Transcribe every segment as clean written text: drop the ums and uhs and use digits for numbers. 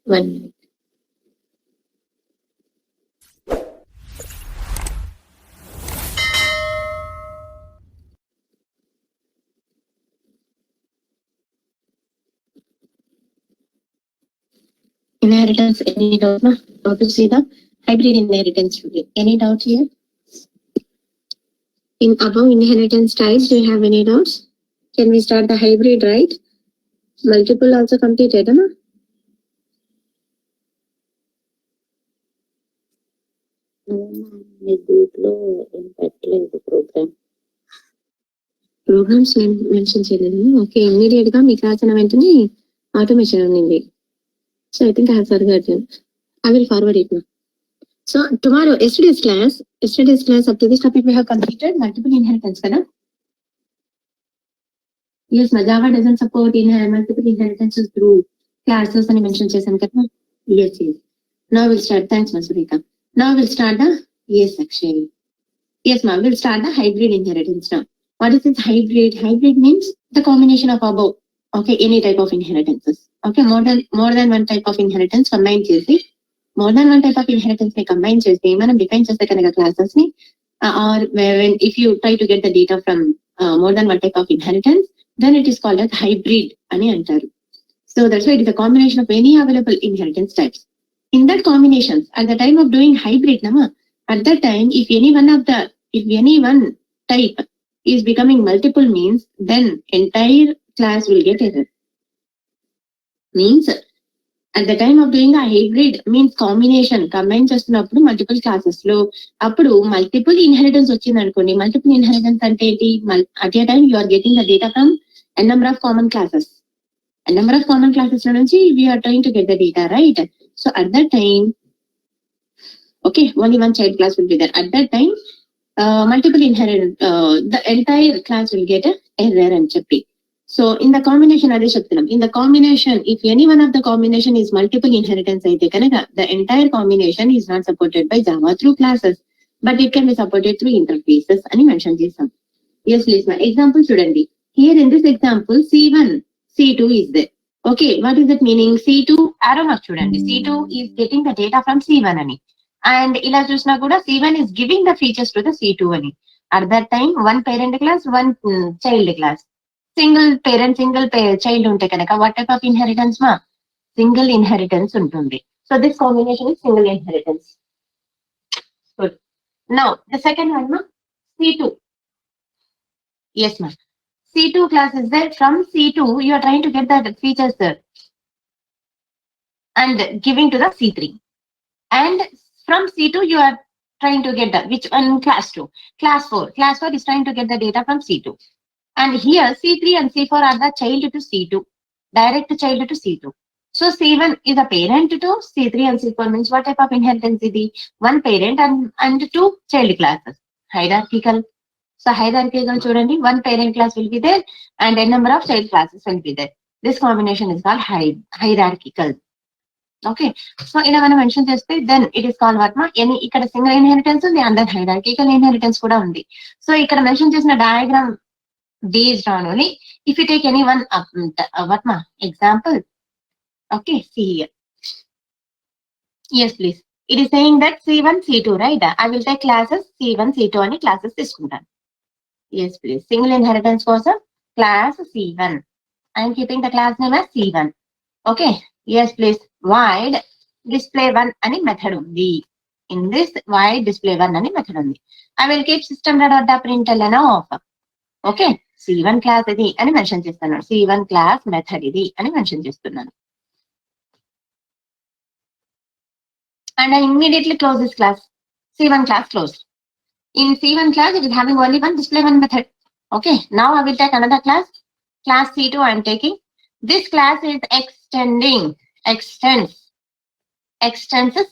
1 minute. Inheritance, any doubt? No? How to see the hybrid inheritance? Any doubt here? In above inheritance types, do you have any doubts? Can we start the hybrid, right? Multiple also completed, no? దీంట్లో ఏం పెట్టలేదు programmes mention చేయలేదు. Okay, immediate గా మీకు రాసిన వెంటనే automation ఉంది. So I think I have forgot. I will forward it now. So tomorrow, yesterday's class up to this topic we have completed multiple inheritance, kada? Yes, Java doesn't support multiple inheritances through classes and mention chesam kada? Yes. Now we'll start. Thanks, Masurika. Now we'll start the section. Yes, ma'am. We'll start the hybrid inheritance now. What is this hybrid? Hybrid means the combination of above. Okay, any type of inheritances. Okay, more than one type of inheritance combined chesi. More than one type of inheritance may combine chesi. Manam define cheste kanaga classes ni. Or when if you try to get the data from more than one type of inheritance, then it is called as hybrid ani antaru. So that's why it is a combination of any available inheritance types. In that combinations, at the time of doing hybrid, at that time, if any one type is becoming multiple means, then entire class will get error. Means at the time of doing a hybrid means combination, combine చేస్తున్నప్పుడు multiple classes లో అప్పుడు multiple inheritance వచ్చింది అనుకోండి. Multiple inheritance అంటే ఏంటి? At a time you are getting the data from a number of common classes. A number of common classes నుంచి we are trying to get the data, right? So at that time, okay, only one child class will be there. At that time, multiple inheritance, the entire class will get an error and cheppi. So in the combination, in the combination, if any one of the combination is multiple inheritance, the entire combination is not supported by Java through classes, but it can be supported through interfaces. And you mentioned this. Yes, please. My example shouldn't be here in this example. C1, C2 is there. Okay, what is that meaning? C2 arrow mark చూడండి. C2 is getting the data from C1 అని. And ఇలా చూసినా కూడా C1 is giving the features to the C2 అని. At that time, one parent class, one child class. Single parent, child ఉంటే కనుక what type of inheritance మా? Single inheritance ఉంటుంది. So this combination is single inheritance. Good. Now the second one ma? C2. Yes ma'am. C2 class is there. From C2 you are trying to get the features there and giving to the C3. And from C2 you are trying to get the which one? Class 2. Class 4 is trying to get the data from C2. And here C3 and C4 are the child to C2, direct child to C2. So C1 is a parent to C3 and C4 means what type of inheritance is it? One parent and two child classes. Hierarchical. So hierarchical చూడండి, one parent class will be there and a number of child classes will be there. This combination is called hierarchical. Okay, so ఇలా మనం mention చేస్తే then it is called what ma? ఇక్కడ single inheritance ఉంది, అందర్ hierarchical inheritance కూడా ఉంది. So ఇక్కడ mention చేసిన diagram based on only if you take any one what ma? Example. Okay, see here. Yes, please. It is saying that C1, C2, right? I will take classes C1, C2 అని classes తీసుకుంటాను. Yes, please. Single inheritance కోసం class C1. I am keeping the class name as C1. Okay. Yes, please. Void display1 అని method ఉంది. In this void display1 అని method ఉంది. I will keep system.println off. Okay. C1 class ఇది అని mention చేస్తున్నాను. C1 class method ఇది అని mention చేస్తున్నాను. And I immediately close this class. C1 class closed. In C1 class, it is having only one display1 method. Okay, now I will take another class C2 I am taking. This class is extends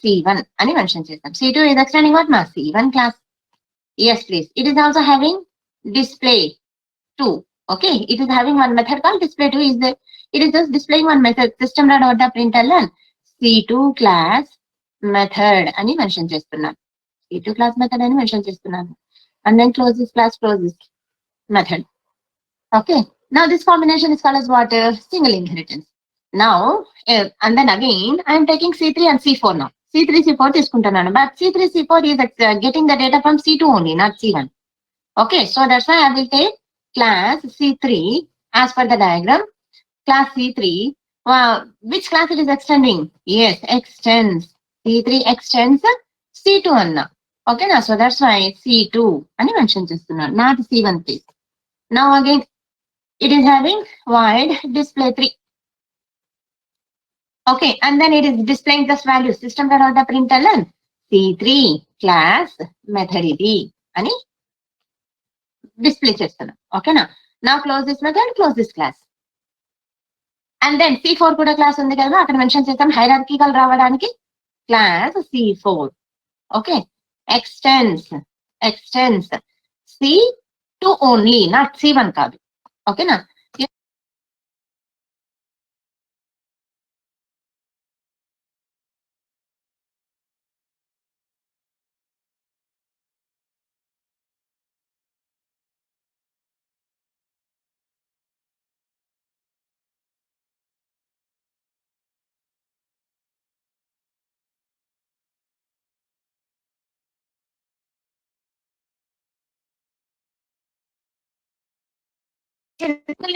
C1 అని mention చేస్తాం. C2 is extending what ma? C1 class. Yes, please. It is also having display2. Okay, it is having one method called display2 is there. It is just displaying one method, system.println C2 class method అని mention చేస్తున్నాను. C2 class method అని mention చేస్తున్నాను. And then close this class, close this method. Okay, now this combination is called as what? Single inheritance. Now, and then again, I am taking C3 and C4 now. C3, C4 తీసుకుంటున్నాను. But C3, C4 is getting the data from C2 only, not C1. Okay, so that's why I will take class C3 as per the diagram. Class C3, which class it is extending? Yes, extends. C3 extends C2 anna. Okay, na? So that's why C2 అని mention చేస్తున్నాను, not C1 please. Now again, it is having void display 3. Okay, and then it is displaying just values. System తర్వాత println C3 class method ఇది అని display చేస్తున్నాం. ఓకేనా? Now close this method, close this class. And then C4 కూడా class ఉంది కదా, అక్కడ mention చేస్తాం హైరార్కికల్ రావడానికి class C4. Okay, extends C2 only, not C1 కాదు. ఓకేనా?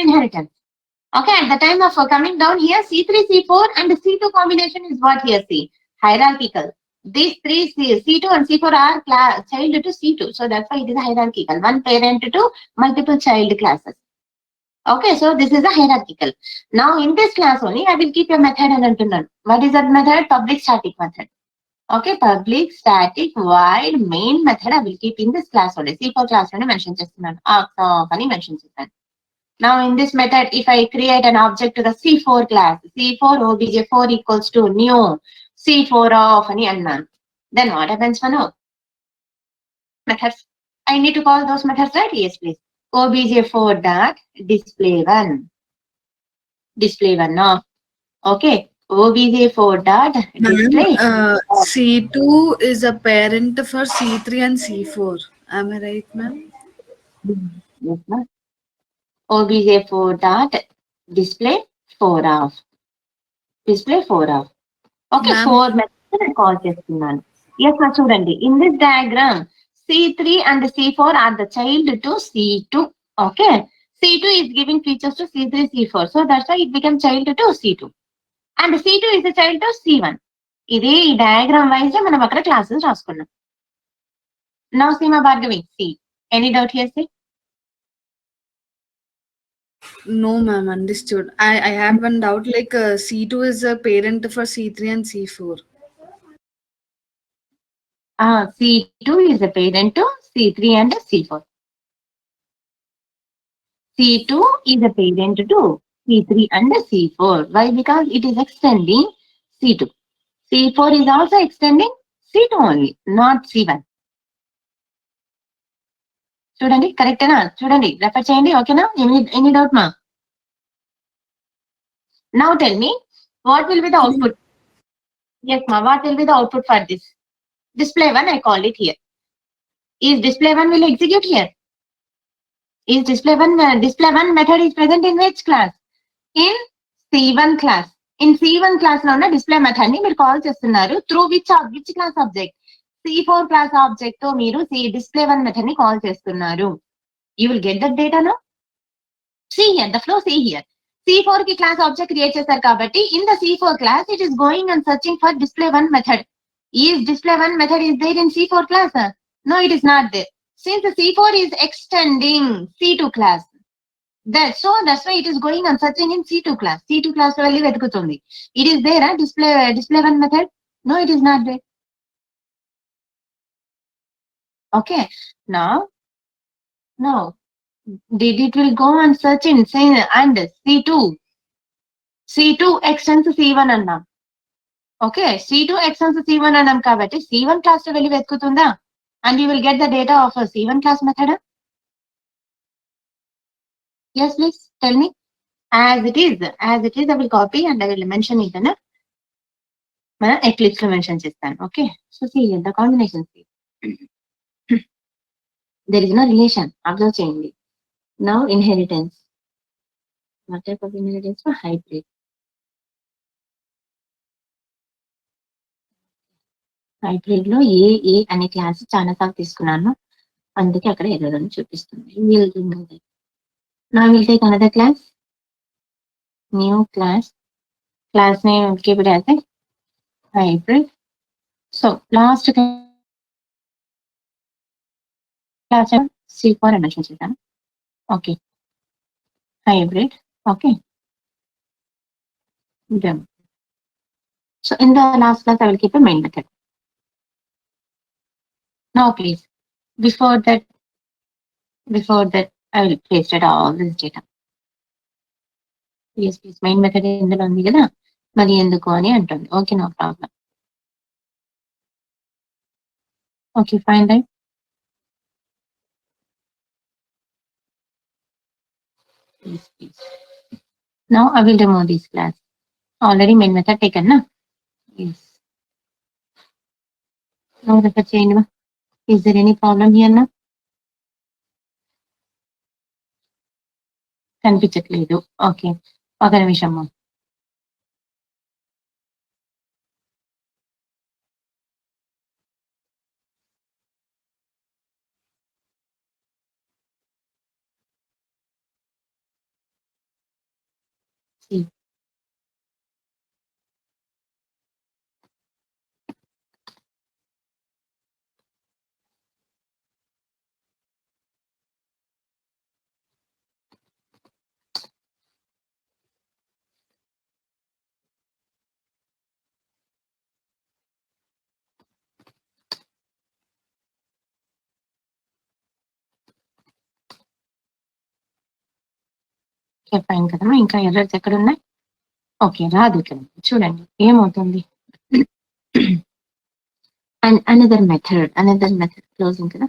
Inheritance. Okay, at the time of coming down here, C3, C4 and C2 combination is what here see, hierarchical. These three C2 and C4 are child to C2. So that's why it is hierarchical. One parent to multiple child classes. Okay, so this is a hierarchical. Now in this class only, I will keep a method and antunnanu. What is that method? Public static method. Okay, public static void main method I will keep in this class only. C4 class only mention చేస్తున్నాను. అని mention చేస్తాను. Now in this method, if I create an object to the C4 class, C4 obj4 equals to new C4 of ani annan, then what happens for now? Methods. I need to call those methods, right? Yes, please. Obj4 dot display1. Display1 now. Okay. Obj4 dot display. C2 is a parent for C3 and C4. Am I right, ma'am? Yes, ma'am. obj4 dot display 4 of. Display 4 of. Okay, 4 methods call చేస్తున్నాను. Yes, ma చూడండి. In this diagram, C3 and C4 are the child to C2. Okay, C2 is giving features to C3, C4. So that's why it became child to C2. And C2 is the child to C1. ఇదే ఈ diagram wise మనం అక్కడ classes రాసుకున్నాం. Now Seema Bhargavi, see. Any doubt here, see? No, ma'am, understood. I have one doubt, like C2 is a parent for C3 and C4. C2 is a parent to C3 and C4. C2 is a parent to C3 and C4. Why? Because it is extending C2. C4 is also extending C2 only, not C1. చూడండి, కరెక్టేనా? చూడండి, refer చేయండి. ఓకేనా? Any doubt మా? Now tell me, what will be the output? Yes, ma, what will be the output for this? Display1, I call it here. Is display1 will execute here? Is display1 method is present in which class? In C1 class. In C1 class లో ఉన్న display method ని మీరు call చేస్తున్నారు. Through which class object? C4 class object తో మీరు display1 method ని call చేస్తున్నారు. You will get that data now? See here, the flow see here. C4 కి class object create చేశారు కాబట్టి in the C4 class it is going and searching for display1 method. Is display1 method is there in C4 class? No, it is not there. Since the C4 is extending C2 class, that's why it is going and searching in C2 class. C2 class లో వెళ్ళి వెతుకుతుంది. It is there, display1 method? No, it is not there. Okay, now it will go and search in and C2 extends C1 అన్నాం. Okay, C2 extends C1 అన్నాం కాబట్టి C1 class లో వెళ్ళి వెతుకుతుందా? And you will get the data of a C1 class method. Yes, please tell me. As it is, I will copy and I will mention it. మన Eclipse లో mention చేస్తాను. Okay, so see the combination. There is no relation. Observe చేయండి. Now inheritance. What type of inheritance? For hybrid. Hybrid లో ఏ అనే class చాలా సార్లు తీసుకున్నాను, అందుకే అక్కడ ఎర్రర్ అని చూపిస్తుంది. నా will take another class, new class name keep it as a hybrid. So last class C4 and mention చేద్దాం. Okay, hybrid. Okay, done. So in the last class I will keep a main method. Now please, before that I will paste it all this data. Yes please, main method ఇందులో ఉంది కదా, మరి ఎందుకు అని అంటుంది. Okay, no problem. Okay fine right. Please. Now I will remove this class. Already main method taken na? Yes. Now refer చేయండి. Is there any problem here now? కనిపించట్లేదు. Okay, ఒక నిమిషము. ఫైన్ కదమ్మా, ఇంకా ఎర్రర్స్ ఎక్కడ ఉన్నాయి? ఓకే, రాదు ఇక్కడ. చూడండి ఏమవుతుంది. అండ్ అనదర్ మెథడ్ క్లోజింగ్ కదా.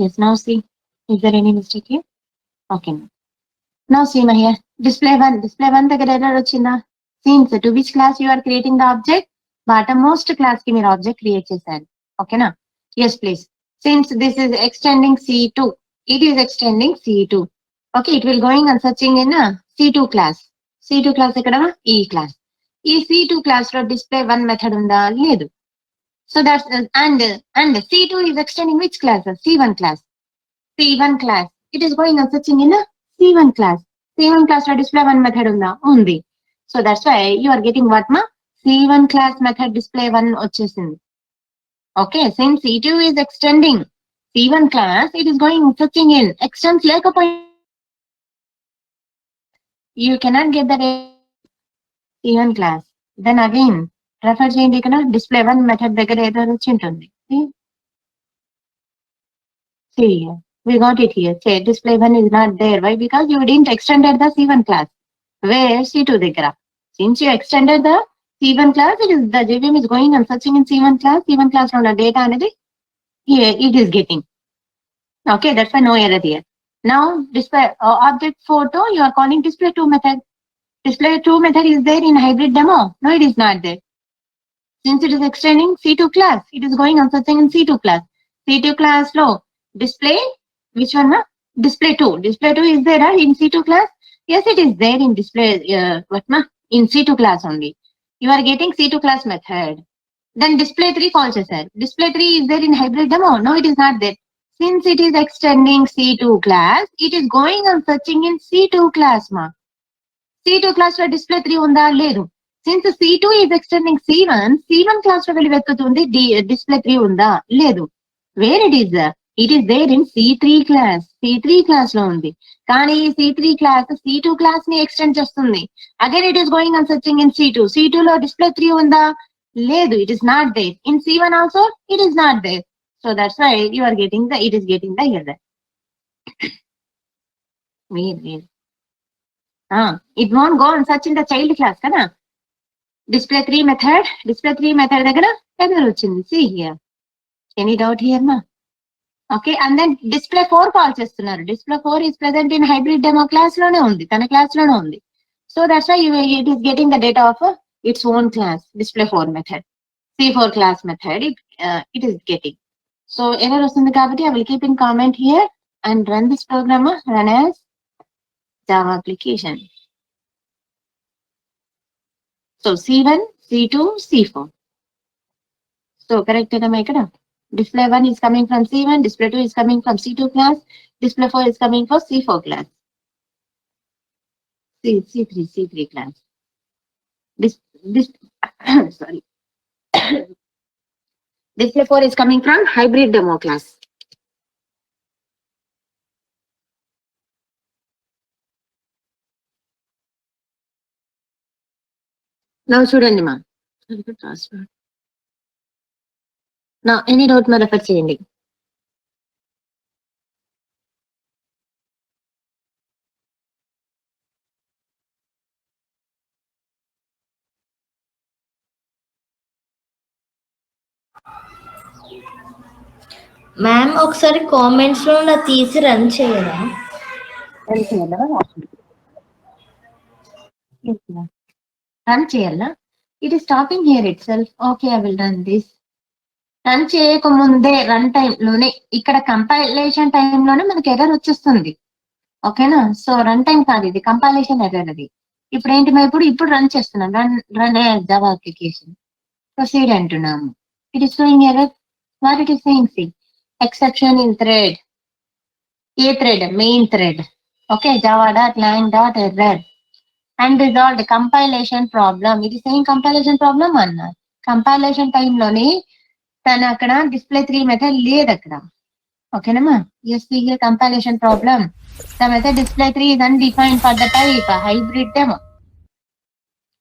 Yes, now see is there any mistake here? Okay, now see my here display 1 దగ్గర ఎర్రర్ వచ్చిందా? Since to which class you are creating the object, bottom most class కి మీరు object create చేశారు. ఓకేనా? Yes please. Since this is extending C2, it is extending C2. Okay, it will going and searching in C2 class. C2 class ఎక్కడ? ఈ class. ఈ C2 class లో display 1 method ఉందా? లేదు. So that's and C2 is extending which class? C1 class. C1 class. It is going and searching in a C1 class. C1 class లో display 1 method ఉందా? ఉంది. So that's why you are getting what ma? C1 class method display 1 వచ్చేసింది. Okay, since C2 is extending C1 class, it is going searching in. Extends లేకపోయినా you cannot get the C1 class. Then again, refer చేయండి ఇక్కడ display 1 method దగ్గర ఏదో వచ్చి ఉంటుంది. See here, we got it here. Say display 1 is not there. Why? Because you didn't extended the C1 class. Where? C2 దగ్గర. Since you extended the C1 class, it is the JVM is going and searching in C1 class. C1 class లో ఉన్న data అనేది here it is getting. Okay, that's why no error here. Now display object photo, you are calling display 2 method. Display 2 method is there in hybrid demo. No, it is not there. Since it is extending C2 class, it is going and searching in C2 class. C2 class లో display which one? Display 2. Display 2 is there in C2 class? Yes, it is there in display in C2 class only. You are getting C2 class method. Then display 3 call చేశారు. Display 3 is there in hybrid demo? No, it is not there. Since it is extending C2 class, it is going and searching in C2 class ma. C2 class లో display 3 ఉందా? లేదు. Since C2 is extending C1 class లో వెళ్ళి వెతుకుతుంది display 3 ఉందా? లేదు. Where it is? It is there in C3 class. C3 class లో ఉంది. కానీ C3 class C2 class ని ఎక్స్టెండ్ చేస్తుంది. Again it is going and searching in C2. C2 లో display 3 ఉందా? లేదు. It is not there. In C1 also it is not there. So that's why you are getting the it is getting the error. Wait. It won't go and search in the child class kada. Display 3 method దగ్గర error వచ్చింది. See here. Any doubt here ma? Okay, and then display 4 call చేస్తున్నారు. Display 4 is present in hybrid demo class లోనే ఉంది, తన class లోనే ఉంది. So that's why it is getting the data of its own class, display 4 method. C4 class method it is getting. So error వస్తుంది కాబట్టి I will keep in comment here and run this program, run as Java application. So C1, C2, C4. So correct nama ikkada. Display 1 is coming from C1, display 2 is coming from C2 class, display 4 is coming for C4 class, C3 class. This sorry. Display 4 is coming from hybrid demo class. Now చూడండి మా నా any doubt మా refer చేయండి. Ma'am ఒకసారి comments లో నా తీసి run చేయరా? రన్ చేయాలా? It is stopping here itself. Okay, I will run this. Run చేయకముందే రన్ టైం లోనే ఇక్కడ కంపైలేషన్ టైంలోనే మనకి ఎర్రర్ వచ్చేస్తుంది. ఓకేనా? సో రన్ టైం కాదు, ఇది కంపైలేషన్ ఎర్రర్. అది ఇప్పుడు ఏంటి మా ఇప్పుడు రన్ చేస్తున్నాం. రన్ జావా అప్లికేషన్ ప్రొసీడ్ అంటున్నాము. It is showing error. What it is saying? సి ఎక్సెప్షన్ ఇన్ థ్రెడ్. ఏ థ్రెడ్? Main thread. Okay, java.lang.error unresolved compilation problem. ఇది సేమ్ కంపైలేషన్ ప్రాబ్లం అన్నారు. కంపైలేషన్ టైంలోని తను అక్కడ డిస్ప్లే 3 మెథడ్ లేదు అక్కడ. ఓకేనమ్మా? Yes, here compilation problem. The method display 3 is undefined for the type hybrid demo.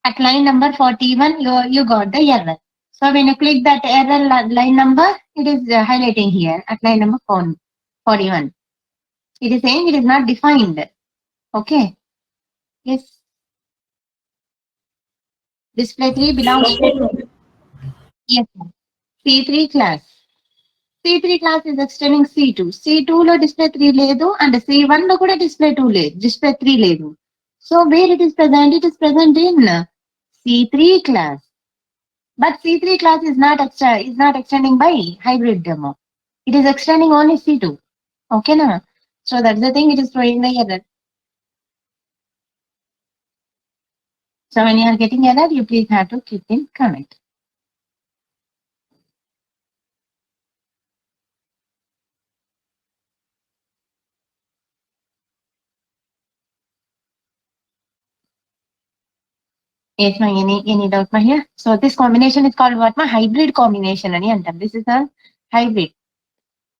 At line number 41, you got the error. So when you click that error line number, it is highlighting here at line number 41. It is saying it is not defined. Okay. Yes. Display 3 belongs to yes, C3 class. C3 class is extending C2. C2 లో display 3 లేదు and C1 లో కూడా display 2 లేదు, display 3 లేదు. So where it is present? It is present in C3 class. But C3 class is not extending by hybrid demo. It is extending only C2. Okay na? So that's the thing, it is throwing the error. So when you are getting error, you please have to keep in comment. Yes, ma, any doubt ma here? So this combination is called what ma? Hybrid combination ani antam. This is a hybrid.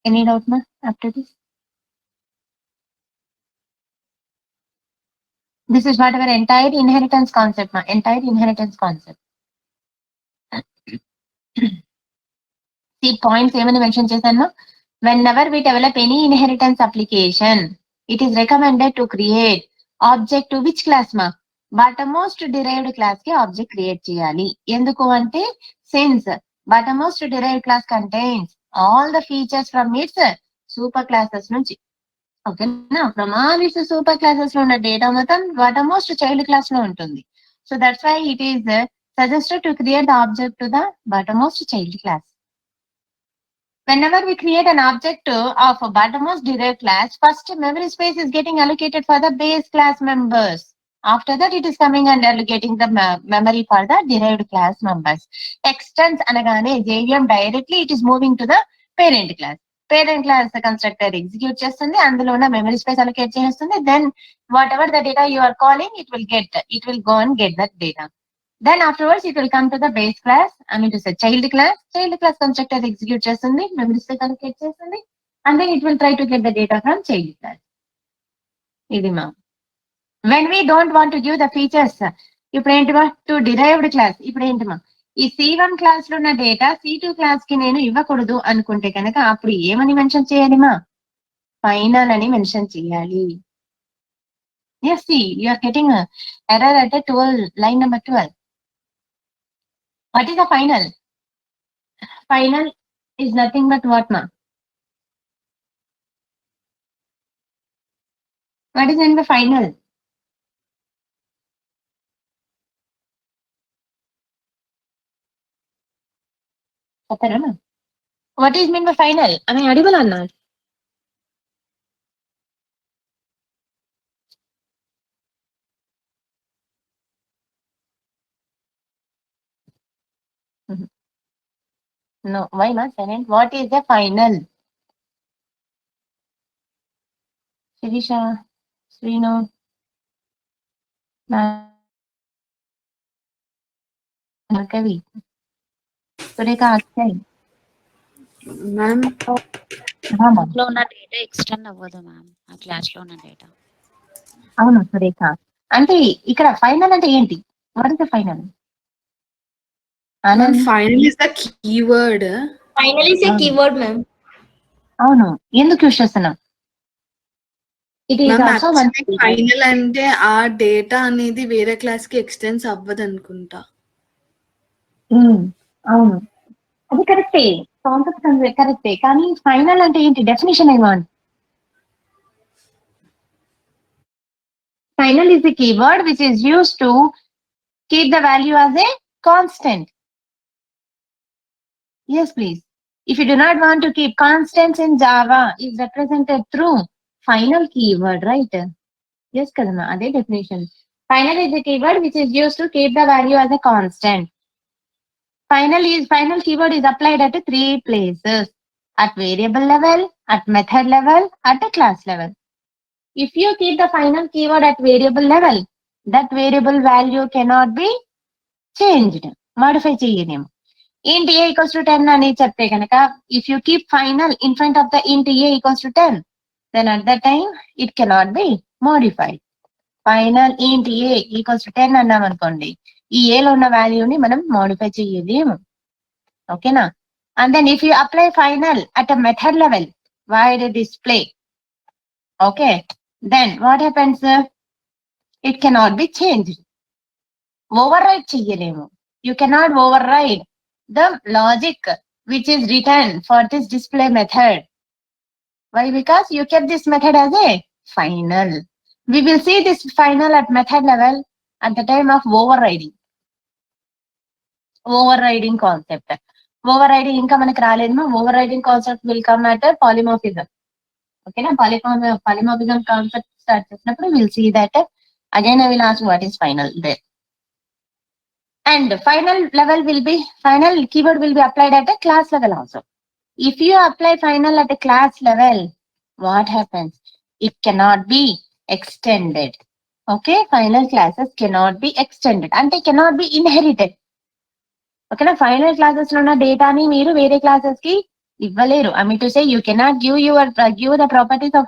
Any doubt ma after this? This is what our entire inheritance concept ma. Entire inheritance concept. See points ఏమని mention చేశాను? Whenever we develop any inheritance application, it is recommended to create object to which class ma? Bottommost derived class కి object create చేయాలి. ఎందుకు అంటే since bottommost derived class contains all the features from its super classes నుంచి. ఓకేనా? From all its super classes లో ఉన్న data మొత్తం bottommost child class లో ఉంటుంది. So that's why it is suggested to create the object to the bottommost child class. Whenever we create an object of a bottommost derived class, first memory space is getting allocated for the base class members. After that, it is coming and allocating the memory for the derived class members. Extends anagane JVM directly, it is moving to the parent class. Parent class the constructor execute చేస్తుంది, అందులో ఉన్న memory space allocate చేస్తుంది. Then whatever the data you are calling, it will go and get that data. Then afterwards it will come to the base class, I mean to say child class constructor execute చేస్తుంది, memory space allocate చేస్తుంది, and then it will try to get the data from child class. ఇది మా when we don't want to give the features, ఇప్పుడు ఏంటి మా to derived class, ఇప్పుడు ఏంటి మా ఈ C1 క్లాస్ లో ఉన్న డేటా C2 క్లాస్ కి నేను ఇవ్వకూడదు అనుకుంటే కనుక అప్పుడు ఏమని మెన్షన్ చేయాలి మా? ఫైనల్ అని మెన్షన్ చేయాలి. Yes, see, you are getting a error at the 12, line number 12. What is the final? Final is nothing but what ma? What is in the final? చెప్పారా? What is mean by final? అని అడిగలు అన్నారు. No, why not silent? What is the final? Shirisha, Srinu, Kavi, Sureka, Akshay, Ma'am, Rama. లో ఉన్న data extend అవ్వదు ma'am ఆ class లో ఉన్న data. అవును సురేఖ. అంటే ఇక్కడ ఫైనల్ అంటే ఏంటి? What is the final? ma'am, final is the keyword. Finally, say keyword, ma'am. అవును, ఎందుకు యూస్ చేస్తున్నాం? It is ma'am also one. Actually final అంటే ఆ డేటా అనేది వేరే క్లాస్ కి ఎక్స్టెన్స్ అవ్వదు అనుకుంటా. అవును, అది కరెక్టే, కాన్సెప్ట్ కరెక్టే, కానీ ఫైనల్ అంటే ఏంటి? డెఫినేషన్ ఇవ్వండి. Final is the keyword which is used to keep the value as a constant. Yes, please. If you do not want to keep constants in Java, is represented through final keyword, right? Yes, Kadama, ade definition. Final is the keyword which is used to keep the value as a constant. Final keyword is applied at 3 places: at variable level, at method level, at the class level. If you keep the final keyword at variable level, that variable value cannot be changed, modify చేయలేము. int a equals to 10 అని చెప్తే కనుక, if you keep final in front of the int a equals to 10, then at that time it cannot be modified. Final int a equals to 10 అన్నాం అనుకోండి, ఈ a లో ఉన్న వాల్యూని మనం మోడిఫై చేయలేము. ఓకేనా? And then if you apply final at a method level, void display, okay, then what happens? It cannot be changed. Override చేయలేము. You cannot override the logic which is written for this display method. Why? Because you kept this method as a final. We will see this final at method level at the time of overriding. Overriding concept. Overriding ఇంకా మనకు రాలేదు. Overriding concept will come at a polymorphism. Okay na? Polymorphism concept start చేసినప్పుడు we'll see that. Again I will ask what is final there. And final keyword will be applied at a class level also. If you apply final at a class level, what happens? It cannot be extended. Okay, final classes cannot be extended and they cannot be inherited. Okay, na final classes lo na data ni meeru vere classes ki ఇవ్వలేరు. I mean to say you cannot give the properties of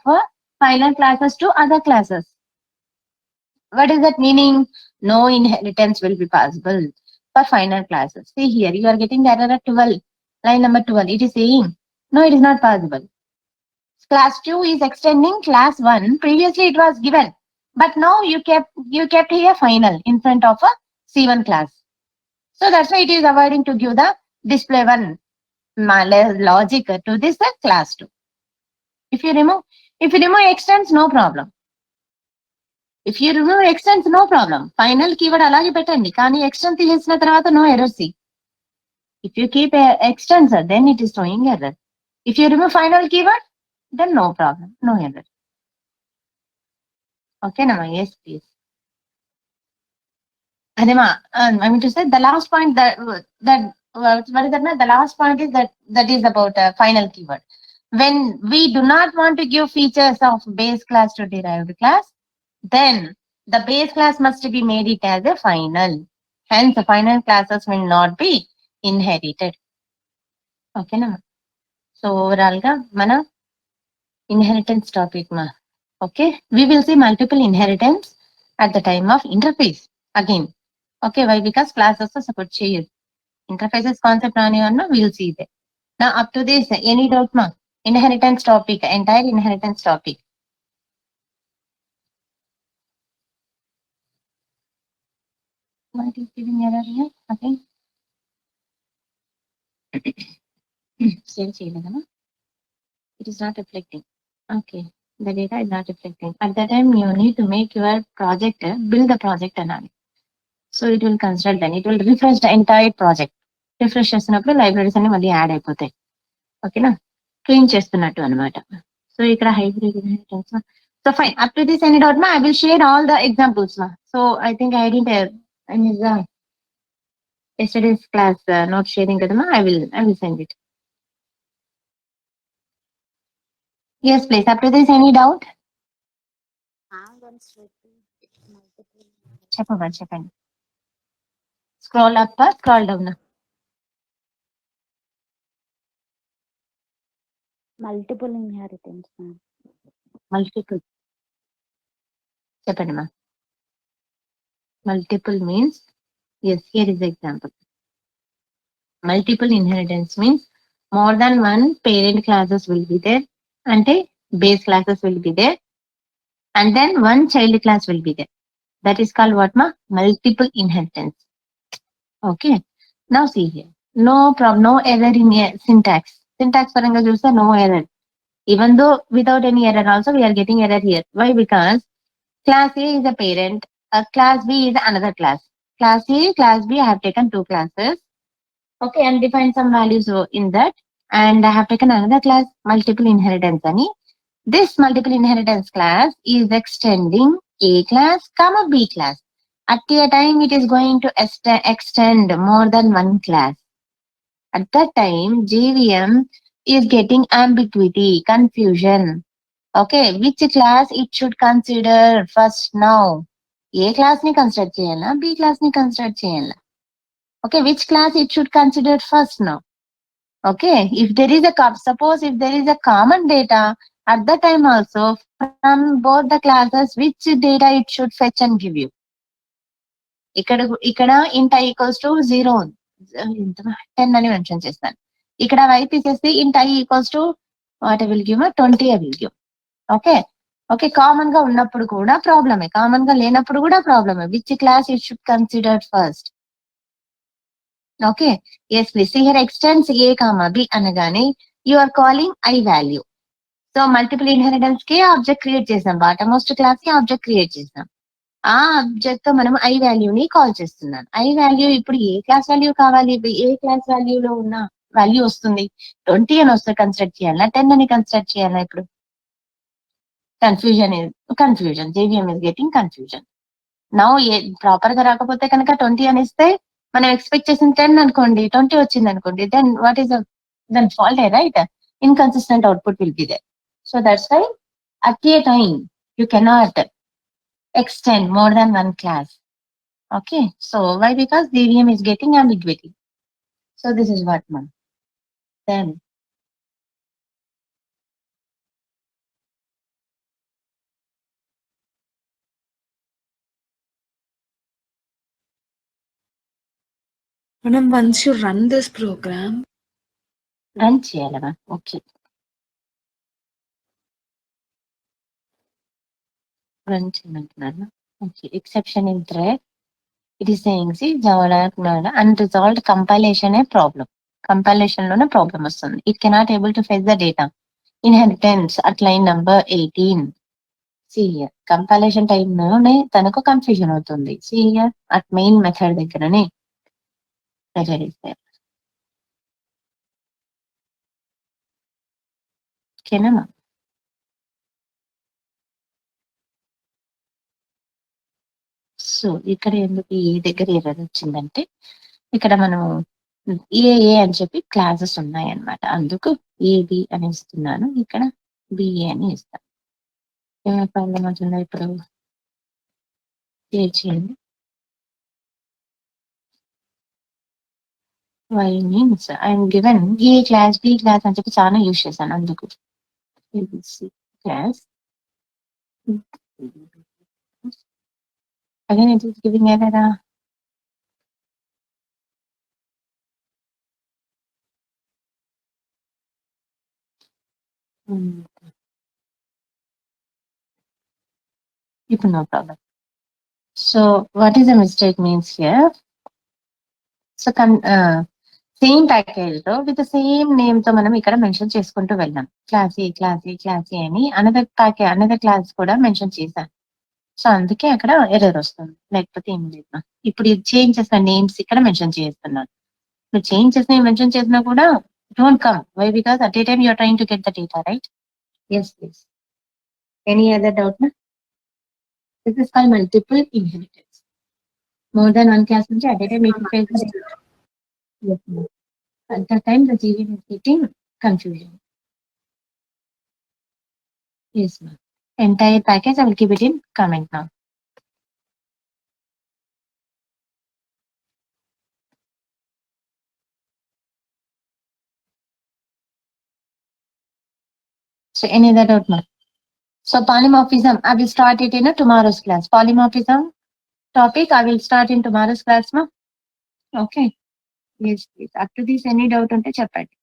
final classes to other classes. What is that meaning? No inheritance will be possible for final classes. See here, you are getting the error at 12, line number 12. It is saying, no, it is not possible. Class 2 is extending class 1. Previously it was given, but now you kept here final in front of a C1 class. So that's why it is avoiding to give the display 1 logic to this class 2. If you remove extends, no problem. If you remove extends, no problem. Final keyword అలాగే పెట్టండి, కానీ extend తీసేసిన తర్వాత no error. See, if you keep extends, then it is showing error. If you remove final keyword, then no problem, no error. Okay, Nama? Yes, please. Adema, I mean to say the last point what is that? The last point is that is about final keyword. When we do not want to give features of base class to derived class, then the base class must be made it as a final. Hence, the final classes will not be inherited. Okay, na? So overall ga mana inheritance topic ma. Okay, we will see multiple inheritance at the time of interface again. Okay, why? Because classes are support cheyadu. Interfaces concept rani anna we will see that. Now up to this, any doubt ma? Inheritance topic, entire inheritance topic. What is giving error here? Okay. Save cheyalada. It is not reflecting. Okay, the data is not reflecting. At that time, you need to make your project, build the project anali. So it will consider, then it will refresh the entire project. Refresh చేస్తున్నప్పుడు libraries అన్ని మళ్ళీ add అయిపోతాయి. ఓకేనా? Clean చేస్తున్నట్టు అన్నమాట. So ఇక్కడ hybrid inheritance. So fine. Up to this, any doubt ma? I will share all the examples ma. So I think I didn't. Yesterday's class note sharing kadama. I will send it. Yes, please. Up to this, any doubt? చెప్పండి. Scroll up, scroll down. Multiple inheritance ma'am. Multiple. చెప్పండి మా. Multiple means, yes, here is the example. Multiple inheritance means more than one parent classes will be there, ante base classes will be there, and then one child class will be there. That is called what ma? Multiple inheritance. Okay. Now see here. No problem, no error in syntax. Syntax paranga chuste no error. Even though without any error also we are getting error here. Why? Because class A is a parent, class B is another class. Class A, class B, I have taken two classes. Okay, and define some values in that. And I have taken another class, multiple inheritance. Ani. This multiple inheritance class is extending A class, comma B class. At a time, it is going to extend more than one class. At that time, JVM is getting ambiguity, confusion. Okay, which class it should consider first now? A class ni consider cheyala, B class ni consider cheyala. Okay, which class it should consider first now? Okay, if there is suppose if there is a common data, at that time also from both the classes, which data it should fetch and give you? ఇక్కడ int I equals to 0 10 అని mention చేస్తాను. ఇక్కడ y తీసేస్తే int I equals to what I will give 20 I will give. Okay okay, common గా ఉన్నప్పుడు కూడా ప్రాబ్లమే, common గా లేనప్పుడు కూడా ప్రాబ్లమే. Which class it should consider first? Okay, yes please. Here extends A comma B అనగానే you are calling I value. So multiple inheritance కి ఆబ్జెక్ట్ క్రియేట్ చేసాం, బాటమ్ మోస్ట్ క్లాస్ కి ఆబ్జెక్ట్ క్రియేట్ చేసాం. ఆ ఆబ్జెక్ట్ తో మనం ఐ వాల్యూని call చేస్తున్నాం. ఐ వాల్యూ ఇప్పుడు ఏ క్లాస్ వాల్యూ కావాలి? ఏ క్లాస్ వాల్యూలో ఉన్న వాల్యూ వస్తుంది? 20 అని వస్తే కన్సిడర్ చేయాలా, 10 అని కన్సిడర్ చేయాలా? ఇప్పుడు confusion. JVM is getting confusion. Now proper గా రాకపోతే కనుక 20 అని ఇస్తే మనం ఎక్స్పెక్ట్ చేసిన 10 అనుకోండి, 20 వచ్చింది అనుకోండి, then what is then fault, right? Inconsistent output will be there. So that's why at a time you cannot extend more than one class. Okay, so why? Because JVM is getting ambiguity. So this is what man. Then Madam, once you run this program, run cheyalama. Okay, run cheyalantunnanu. Okay, exception in thread. It is saying, see, Java unresolved compilation a problem. Compilation lona problem వస్తుంది. It cannot able to fetch the data. Inheritance at line number 18. See here, compilation time లోనే తనకు confusion అవుతుంది. See here, at main method దగ్గరనే error is there. ఓకేనా? So ఇక్కడ ఎందుకు ఈ దగ్గర ఎర్రర్ వచ్చిందంటే, ఇక్కడ మనం ఏఏ అని చెప్పి క్లాసెస్ ఉన్నాయి అన్నమాట. అందుకు ఏబి అని ఇస్తున్నాను, ఇక్కడ బిఏ అని ఇస్తాను. ఏమైనా ప్రాబ్లం అవుతుందా? ఇప్పుడు చేయండి. Why means I'm given A class B class అని చెప్పి చాలా యూజ్ చేశాను. అందుకు class again it is giving error. ఇప్పుడు no problem. So what is the mistake means here? So same package లో విత్ సేమ్ నేమ్ తో మనం ఇక్కడ మెన్షన్ చేసుకుంటూ వెళ్ళాం. క్లాస్ ఏ క్లాస్ ఏ క్లాస్ ఏ అని అనదర్ క్లాస్ కూడా మెన్షన్ చేశాను. సో అందుకే అక్కడ ఎర్రర్ వస్తుంది, లేకపోతే ఏం లేదు. ఇప్పుడు ఇది చేంజ్ చేసిన నేమ్స్ ఇక్కడ మెన్షన్ చేస్తున్నాను. నువ్వు చేంజ్ చేసిన మెన్షన్ చేసినా కూడా don't come. Why? Because at a time you're trying to get the data, right? Yes please. Any other doubt నా? This is called multiple inheritance. More than one class నుంచి at a time మీకు Yes, ma'am. At that time, the GV was getting confusion. Yes, ma'am. Entire package, I will keep it in comment now. So any other doubt, ma'am? So polymorphism, I will start it in a tomorrow's class. Polymorphism topic, I will start in tomorrow's class, ma'am. Okay. Yes, please. Up to this, any doubt unte cheppandi.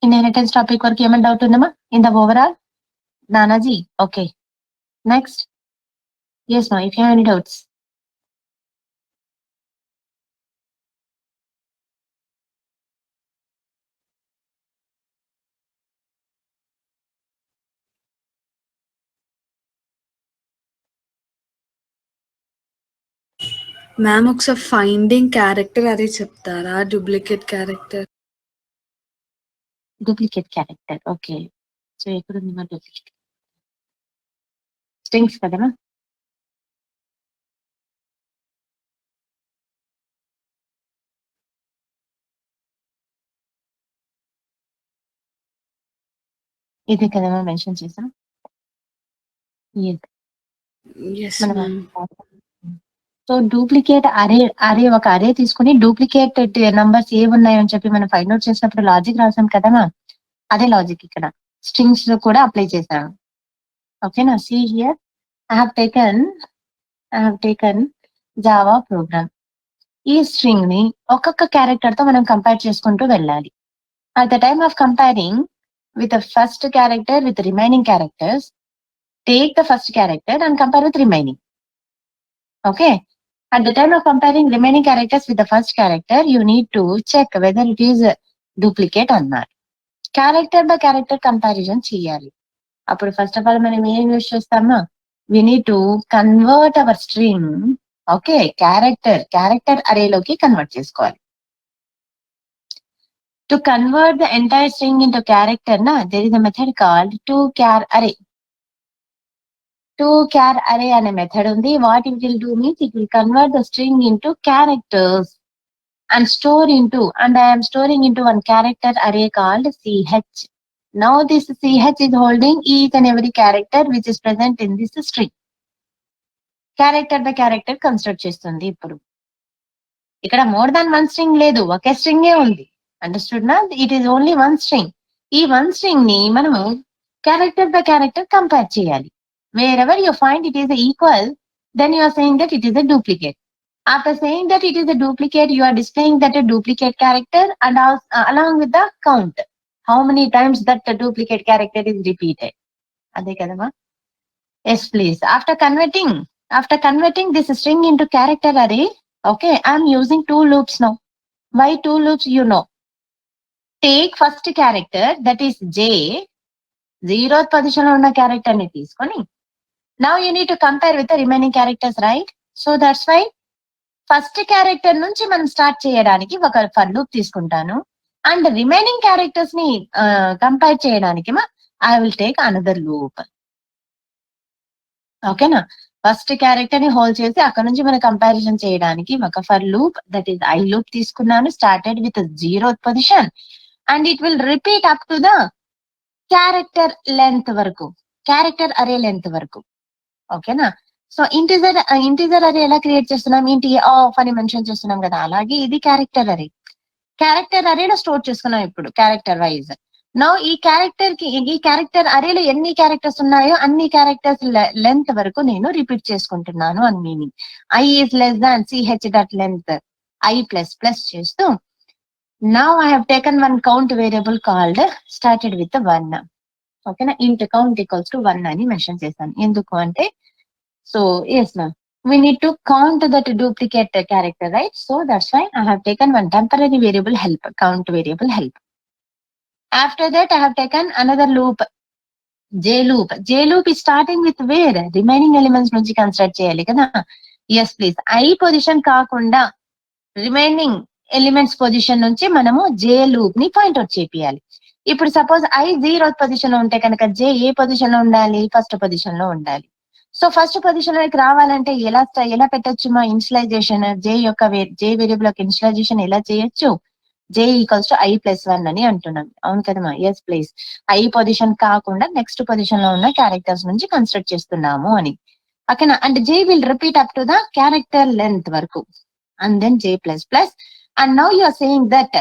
Inheritance topic వరకు ఏమైనా doubt ఉందమ్మా? In the overall? Nanaji, okay. Next. Yes, ma'am. If you have any doubts. Ma'am ఒకసారి finding character అదే చెప్తారా? Duplicate character. Duplicate character. Okay. So ఎక్కడ ఉంది మా duplicate? Strings కదమ్మా? ఇది కదమ్మా మెన్షన్ చేసాం. Yes. ఎస్ మనం మ్యామ్. సో డూప్లికేట్ అరే ఒక అరే తీసుకుని డూప్లికేట్ నంబర్స్ ఏవి ఉన్నాయని చెప్పి మనం ఫైండ్ అవుట్ చేసినప్పుడు లాజిక్ రాసాం కదమ్మా, అదే లాజిక్ ఇక్కడ స్ట్రింగ్స్ లో కూడా అప్లై చేశాను. ఓకేనా? See here I have taken Java program. ఈ స్ట్రింగ్ ని ఒక్కొక్క క్యారెక్టర్ తో మనం కంపేర్ చేసుకుంటూ వెళ్ళాలి. At the time of comparing with first character with remaining characters, take the first character and compare with remaining. Okay. At the time of comparing remaining characters with the first character, you need to check whether it is a duplicate or not. Character by character comparison చేయాలి. అప్పుడు first of all మనం ఏం use చేస్తామా? We need to convert our string. Okay, character అరేలోకి convert చేసుకోవాలి. To convert the entire string into character, there is a method called toChar array. toChar array అనే method ఉంది. What it will do means it will convert the string into characters and store into, and I am storing into one character array called ch. Now this ch is holding each and every character which is present in this string. Character by character construct చేస్తుంది. ఇప్పుడు ఇక్కడ more than one string లేదు, ఒకే string ఏ ఉంది. Understood నా? It is only one string. ఈ one string ని మనము character by character compare చేయాలి. Wherever you find it is equal, then you are saying that it is a duplicate. After saying that it is a duplicate, you are displaying that a duplicate character and along with the count. How many times that the duplicate character is repeated. Ade kadama? Yes, please. After converting this string into character array, okay, I am using two loops now. Why two loops? You know. Take first character, that is J, 0th position lo unna character ni teeskoni. Now you need to compare with the remaining characters, right? So that's why first character నుంచి మనం start చేయడానికి ఒక for loop తీసుకుంటాను, and remaining characters ని compare చేయడానికి I will take another loop. ఓకేనా? First character ని hold చేసి అక్కడ నుంచి మనం కంపారిజన్ చేయడానికి ఒక for loop, that is I loop తీసుకున్నాను, started with 0th position and it will repeat up to the character length వరకు, క్యారెక్టర్ అరే లెంత్ వరకు. ఓకేనా? సో ఇంటిజర్ అరే ఎలా క్రియేట్ చేస్తున్నాం? ఇంటి ఆఫ్ అని మెన్షన్ చేస్తున్నాం కదా, అలాగే ఇది క్యారెక్టర్ అరే. క్యారెక్టర్ అరేలో స్టోర్ చేసుకున్నాం ఇప్పుడు క్యారెక్టర్ వైజ్. నౌ ఈ క్యారెక్టర్ అరేలో ఎన్ని క్యారెక్టర్స్ ఉన్నాయో అన్ని క్యారెక్టర్స్ లెంత్ వరకు నేను రిపీట్ చేసుకుంటున్నాను అని meaning. I is less than ch dot length I plus plus చేస్తూ now I have taken one count variable called started with 1. ఓకేనా? ఇంట్ కౌంట్ ఈక్వల్స్ టు 1 అని మెన్షన్ చేశాను. ఎందుకు అంటే, so yes ma'am, we need to count that duplicate character, right? So that's why I have taken one temporary variable help, count variable help. After that I have taken another loop, j loop is starting with where remaining elements nunchi construct cheyali kada. Yes please, I position kaakunda remaining elements position nunchi manamu j loop ni point out chepiyali. ఇప్పుడు suppose I 0th position లో ఉంటే కనుక జే ఏ position లో ఉండాలి, first position లో ఉండాలి. So first position లోకి రావాలంటే ఎలా పెట్టొచ్చు మా ఇనిషియలైజేషన్, జే యొక్క జే వేరియబుల్ యొక్క ఇనిషియలైజేషన్ ఎలా చేయొచ్చు, జే ఈక్వల్స్ టు i+1 అని అంటున్నాం. అవును కదమ్మా? Yes please. ఐ పొజిషన్ కాకుండా నెక్స్ట్ పొజిషన్ లో ఉన్న క్యారెక్టర్స్ నుంచి కన్స్ట్రక్ట్ చేస్తున్నాము అని. ఓకేనా? And J will repeat up to the character length వరకు and then J plus plus. And now you are saying that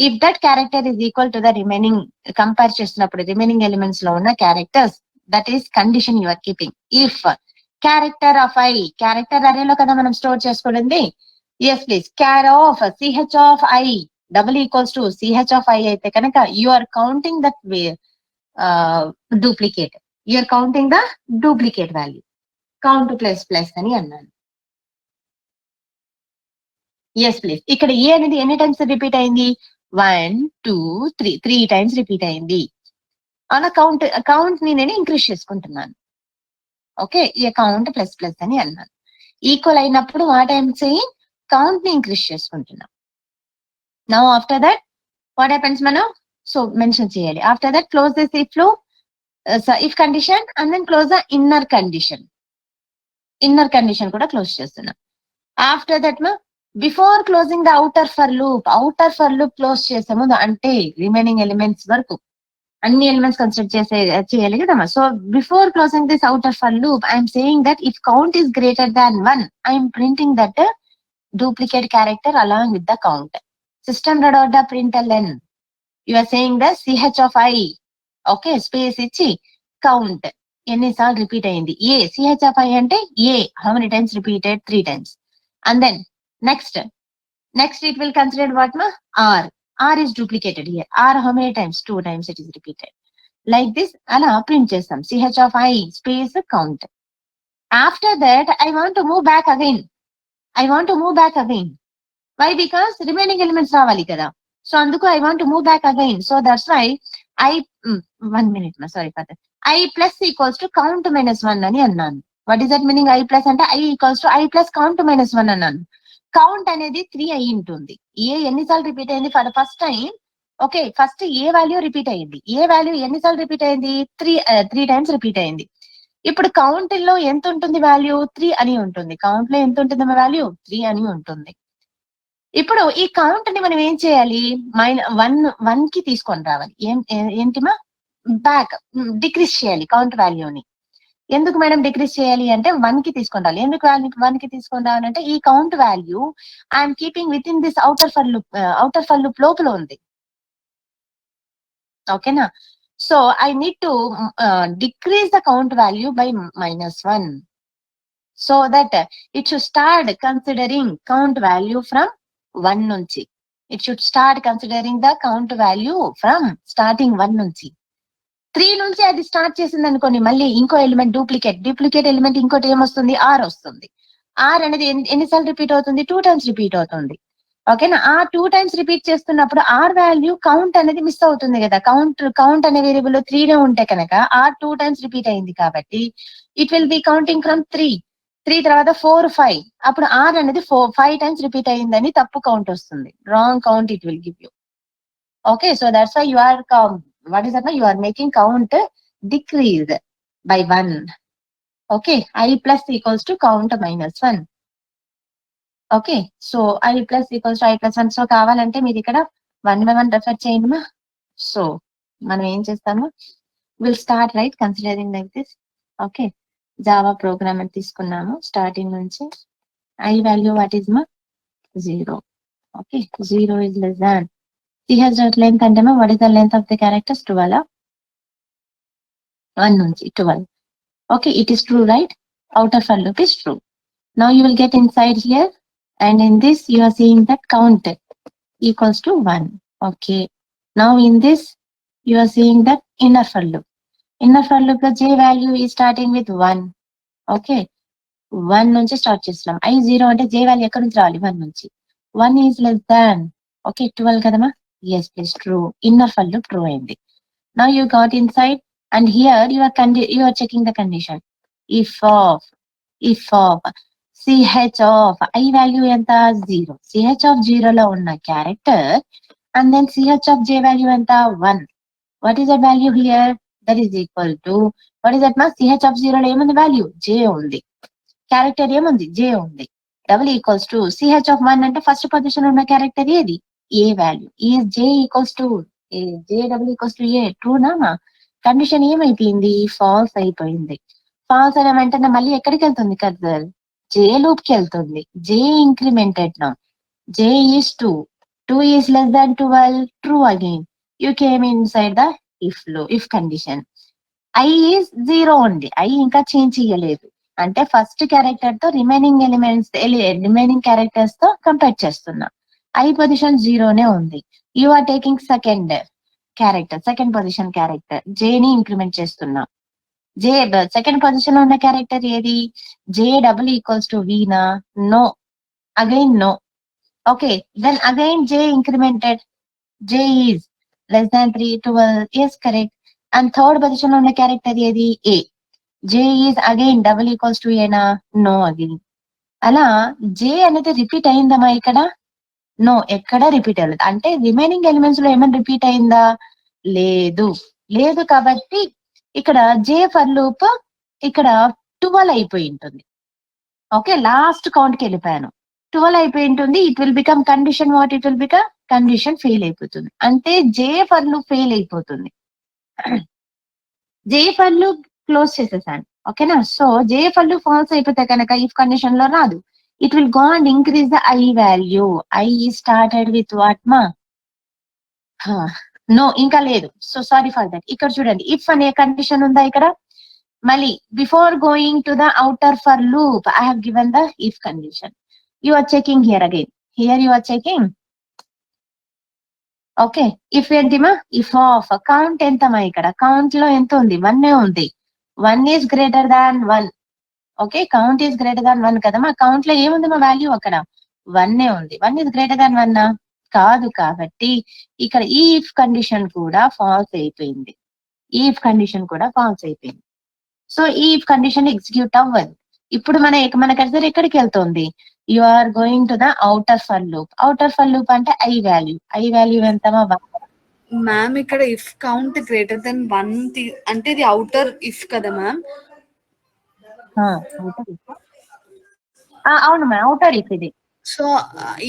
if that character is equal to the remaining, compare చేస్తున్నప్పుడు remaining elements లో ఉన్న characters, that is condition you are keeping. If character of I, character అరేలో కదా మనం store చేసుకోండి. Yes please. Char of CH of I double equals to CH of I అయితే కనుక you are counting that duplicate, you are counting the duplicate value. Count plus plus అని అన్నాను. Yes please. ఇక్కడ A అనేది ఎన్ని times repeat అయింది? 1 2 3 3 times repeat అయింది. అలా కౌంట్ ని నేను ఇంక్రీజ్ చేసుకుంటున్నాను. ఓకే, ఈ కౌంట్ ప్లస్ ప్లస్ అని అన్నాను. ఈక్వల్ అయినప్పుడు వాట్ ఐఎమ్ సేయింగ్, కౌంట్ ని ఇంక్రీజ్ చేసుకుంటున్నాం. Now after that what happens, మనం సో మెన్షన్ చేయాలి. After that close this if condition and then close the inner condition. Inner condition కూడా close చేస్తున్నాం. After that before closing the outer for loop close చేసే ముందు, అంటే remaining elements వరకు అన్ని elements consider చేయాలి కదమ్మా. So before closing this outer for loop I'm saying that if count is greater than 1 I'm printing that duplicate character along with the count. System dot the println you are saying the CH of I, okay, space ఇచ్చి count ఎన్నిసార్లు repeat అయింది. A CH of I అంటే A how many times repeated, 3 times. And then next it will consider what ma r is duplicated here. R how many times? 2 times it is repeated. Like this ala print chestam ch of I space count. After that I want to move back again. Why? Because remaining elements ravali kada. So anduku I want to move back again. So that's why I 1 minute ma, sorry for that. I plus equals to count minus 1 ani annanu. What is that meaning? I plus ante I equals to I plus count minus 1 annanu. Count అనేది 3 అయి ఉంటుంది. ఏ ఎన్నిసార్లు repeat అయింది for the first time? Okay, first A value repeat అయింది. ఏ value ఎన్నిసార్లు repeat అయింది? 3 times repeat అయింది. ఇప్పుడు కౌంట్ లో ఎంత ఉంటుంది వాల్యూ? 3 అని ఉంటుంది. కౌంట్ లో ఎంత ఉంటుంది వాల్యూ? 3 అని ఉంటుంది. ఇప్పుడు ఈ కౌంట్ ని మనం ఏం చేయాలి? వన్ కి తీసుకొని రావాలి. ఏంటిమా? బ్యాక్ డిక్రీజ్ చేయాలి కౌంట్ వాల్యూని. ఎందుకు మేడం డిక్రీజ్ చేయాలి అంటే 1 కి తీసుకొని రావాలి. ఎందుకు 1 కి తీసుకొని రావాలంటే ఈ count value I'm keeping with in this outer for loop లోపల ఉంది. ఓకేనా? So I need to decrease the count value by -1 so that it should start considering count value from 1 నుంచి. It should start considering the count value from starting 1 నుంచి. 3 నుంచి అది start చేసింది అనుకోండి, మళ్ళీ ఇంకో ఎలిమెంట్ డూప్లికేట్ ఎలిమెంట్ ఇంకోటి ఏమొస్తుంది? ఆర్ వస్తుంది. ఆర్ అనేది ఎన్నిసార్లు రిపీట్ అవుతుంది? 2 times రిపీట్ అవుతుంది. ఓకేనా? ఆ 2 times రిపీట్ చేస్తున్నప్పుడు ఆర్ వాల్యూ కౌంట్ అనేది మిస్ అవుతుంది కదా. కౌంట్ అనే వేరియబుల్ 3 ఉంటే కనుక ఆర్ 2 times రిపీట్ అయింది కాబట్టి it will be counting from 3 తర్వాత 4 5. అప్పుడు ఆర్ అనేది 5 times రిపీట్ అయిందని తప్పు కౌంట్ వస్తుంది. Wrong count it will give you. Okay, so that's why you are what is that? You are making count decrease by 1. Okay, I plus equals to count -1. Okay, so I plus equals to I plus 1. So కావాలంటే మీరు ఇక్కడ 1 by 1 refer చేయండి మా. So మనం ఏం చేస్తాము? Will start right considering like this. Okay, Java programme అని తీసుకున్నాము. స్టార్టింగ్ నుంచి ఐ వాల్యూ వాట్ ఈస్ మా? 0. Okay, 0 is less than ch length అంటే what is the length of the characters? 12. 1 నుంచి 12. Okay, it is true, right? Outer for loop is true. Now you will get inside here, and in this you are seeing that count equals to 1. Okay, now in this you are seeing that inner for loop. Inner for loop the j value is starting with 1. Okay, 1 నుంచి start చేస్తున్నాం. I 0 అంటే j value ఎక్కడ నుంచి రావాలి? 1 నుంచి. 1 is less than, okay, 12 కదమ్మా. Yes, please, true. Inner for loop true అయింది. Now you got inside, and here you are checking the condition. If of ch of I value ఎంత? 0. ch of 0 లో ఉన్న character and then ch of j value ఎంత? 1. What is that value here? That is equal to, what is that ma? CH of 0 ఏముంది value? J ఉంది. Character ఏముంది? J ఉంది. Double equals to CH of 1 అంటే first position ఉన్న character ఏది? A value. Is J equals to J double equals to A. ట్రూనా మా? Condition ఏమైపోయింది? Falls అయిపోయింది. ఫాల్స్ అయిన వెంటనే మళ్ళీ ఎక్కడికి వెళ్తుంది కర్సర్? J లూప్ కి వెళ్తుంది. J ఇంక్రిమెంటెడ్ నా. J is 2. 2 is less than 12. True again. You came inside the if condition. I is 0 ఉంది. I ఇంకా చేంజ్ చేయలేదు. అంటే ఫస్ట్ క్యారెక్టర్ తో రిమైనింగ్ ఎలిమెంట్స్ రిమైనింగ్ క్యారెక్టర్స్ తో కంపేర్ చేస్తున్నా. I పొజిషన్ 0నే ఉంది. You are taking second character, second position character J ని ఇంక్రిమెంట్ చేస్తున్నా. J సెకండ్ పొజిషన్ లో ఉన్న క్యారెక్టర్ ఏది? J double equals to V నా? No. Again no. Okay, then again J incremented. J is less than 3, 12. Yes, correct. And third position on the character ఏది? A. J is again double equals to A na? No again. అలా J అనేది repeat అయిందమ్మా ఇక్కడ? No, ఎక్కడ repeat అవ్వలేదు. అంటే remaining elements లో ఏమైనా రిపీట్ అయిందా? లేదు. లేదు కాబట్టి ఇక్కడ J ఫర్ లూప్ ఇక్కడ 12 అయిపోయి ఉంటుంది. ఓకే, లాస్ట్ కౌంట్ కి వెళ్ళిపోయాను. 12 అయిపోయి ఉంటుంది. It will become condition what? It will become condition fail అయిపోతుంది. అంటే J ఫర్ లూప్ ఫెయిల్ అయిపోతుంది. J ఫర్ లూప్ క్లోజ్ చేసేసాను. ఓకేనా? So J for loop false అయిపోతే కనుక ఇఫ్ కండిషన్ లో రాదు. It will go and increase the I value. I started with what మా? నో, ఇంకా లేదు. So sorry for that. ఇక్కడ చూడండి, ఇఫ్ అనే కండిషన్ ఉందా ఇక్కడ? మళ్ళీ before going to the outer for loop I have given the if condition. You are checking here again. Here you are checking. Okay. If ఏంటిమా? If of count ఎంతమా ఇక్కడ? Count లో ఎంత ఉంది? 1 ఉంది. 1 is greater than 1. Okay. Count is greater than 1 కదమ్మా. Count లో ఏముంది మా value అక్కడ? 1 ఉంది. 1 is greater than 1 కాదు. కాబట్టి ఇక్కడ ఈ if కండిషన్ కూడా ఫాల్స్ అయిపోయింది. ఈ if కండిషన్ కూడా ఫాల్స్ అయిపోయింది. సో ఈ if కండిషన్ ఎగ్జిక్యూట్ అవ్వదు. ఇప్పుడు మన కర్సర్ ఎక్కడికి వెళ్తుంది? You are going to the outer for loop. Outer for loop అంటే I వాల్యూ. I వాల్యూ ఎంతమా? 1. మ్యామ్ ఇక్కడ ఇఫ్ కౌంట్ గ్రేటర్ దెన్ 1 అంటే ఇది అవుటర్ ఇఫ్ కదా మ్యామ్? అవును మ్యామ్, అవుటర్ ఇఫ్ ఇది. సో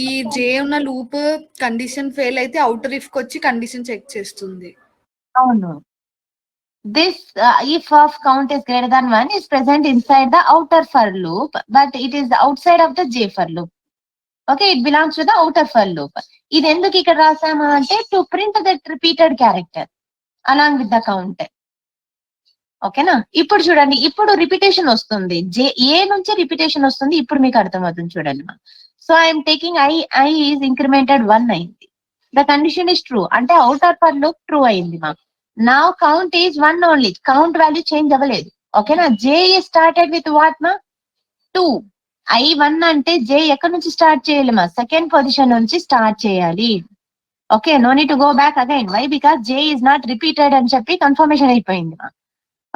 ఈ J ఉన్న లూప్ కండిషన్ ఫెయిల్ అయితే అవుటర్ ఇఫ్ కి వచ్చి కండిషన్ చెక్ చేస్తుంది. అవును. This if of count is greater than 1 is present inside the outer for loop, but it is outside of the J for loop. Okay, it belongs to the outer for loop. ఇది ఎందుకు ఇక్కడ రాసాము అంటే to print that repeated character along with the count. ఓకేనా? ఇప్పుడు చూడండి, ఇప్పుడు repetition వస్తుంది. A నుంచి రిపిటేషన్ వస్తుంది. ఇప్పుడు మీకు అర్థమవుతుంది చూడండి. So I'm taking I is incremented 1 అయింది. The condition is true. అంటే outer for loop true అయింది మా. Now count is 1 only. Count value change అవ్వలేదు. ఓకేనా? J is started with what మా? 2. I 1 అంటే J ఎక్కడి నుంచి స్టార్ట్ చేయాలి మా? సెకండ్ పొజిషన్ నుంచి స్టార్ట్ చేయాలి. Okay, no need to go back again. Why? Because J is not repeated అని చెప్పి కన్ఫర్మేషన్ అయిపోయింది మా.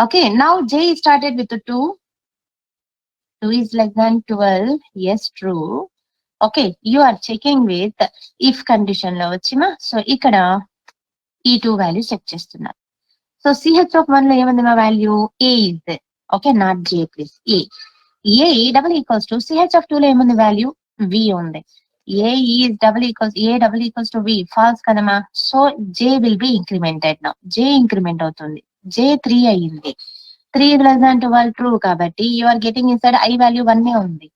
Okay, now J is started with 2. 2 is less than 12. Yes, true. Okay, you are checking with if condition లో వచ్చిమా. So ఇక్కడ ఈ 2 values check చేస్తున్నారు. So CH of 1 లో ఏముంది మా value? A is there. Okay, not J please. A double equals to CH of 2 లో ఏముంది value? V ఉంది. A double equals to V. False కదమ్మా. So J will be incremented now. J increment అవుతుంది. J 3 అయ్యింది. 3 is less than 12 true కాబట్టి you are getting inside I value 1 ఉంది.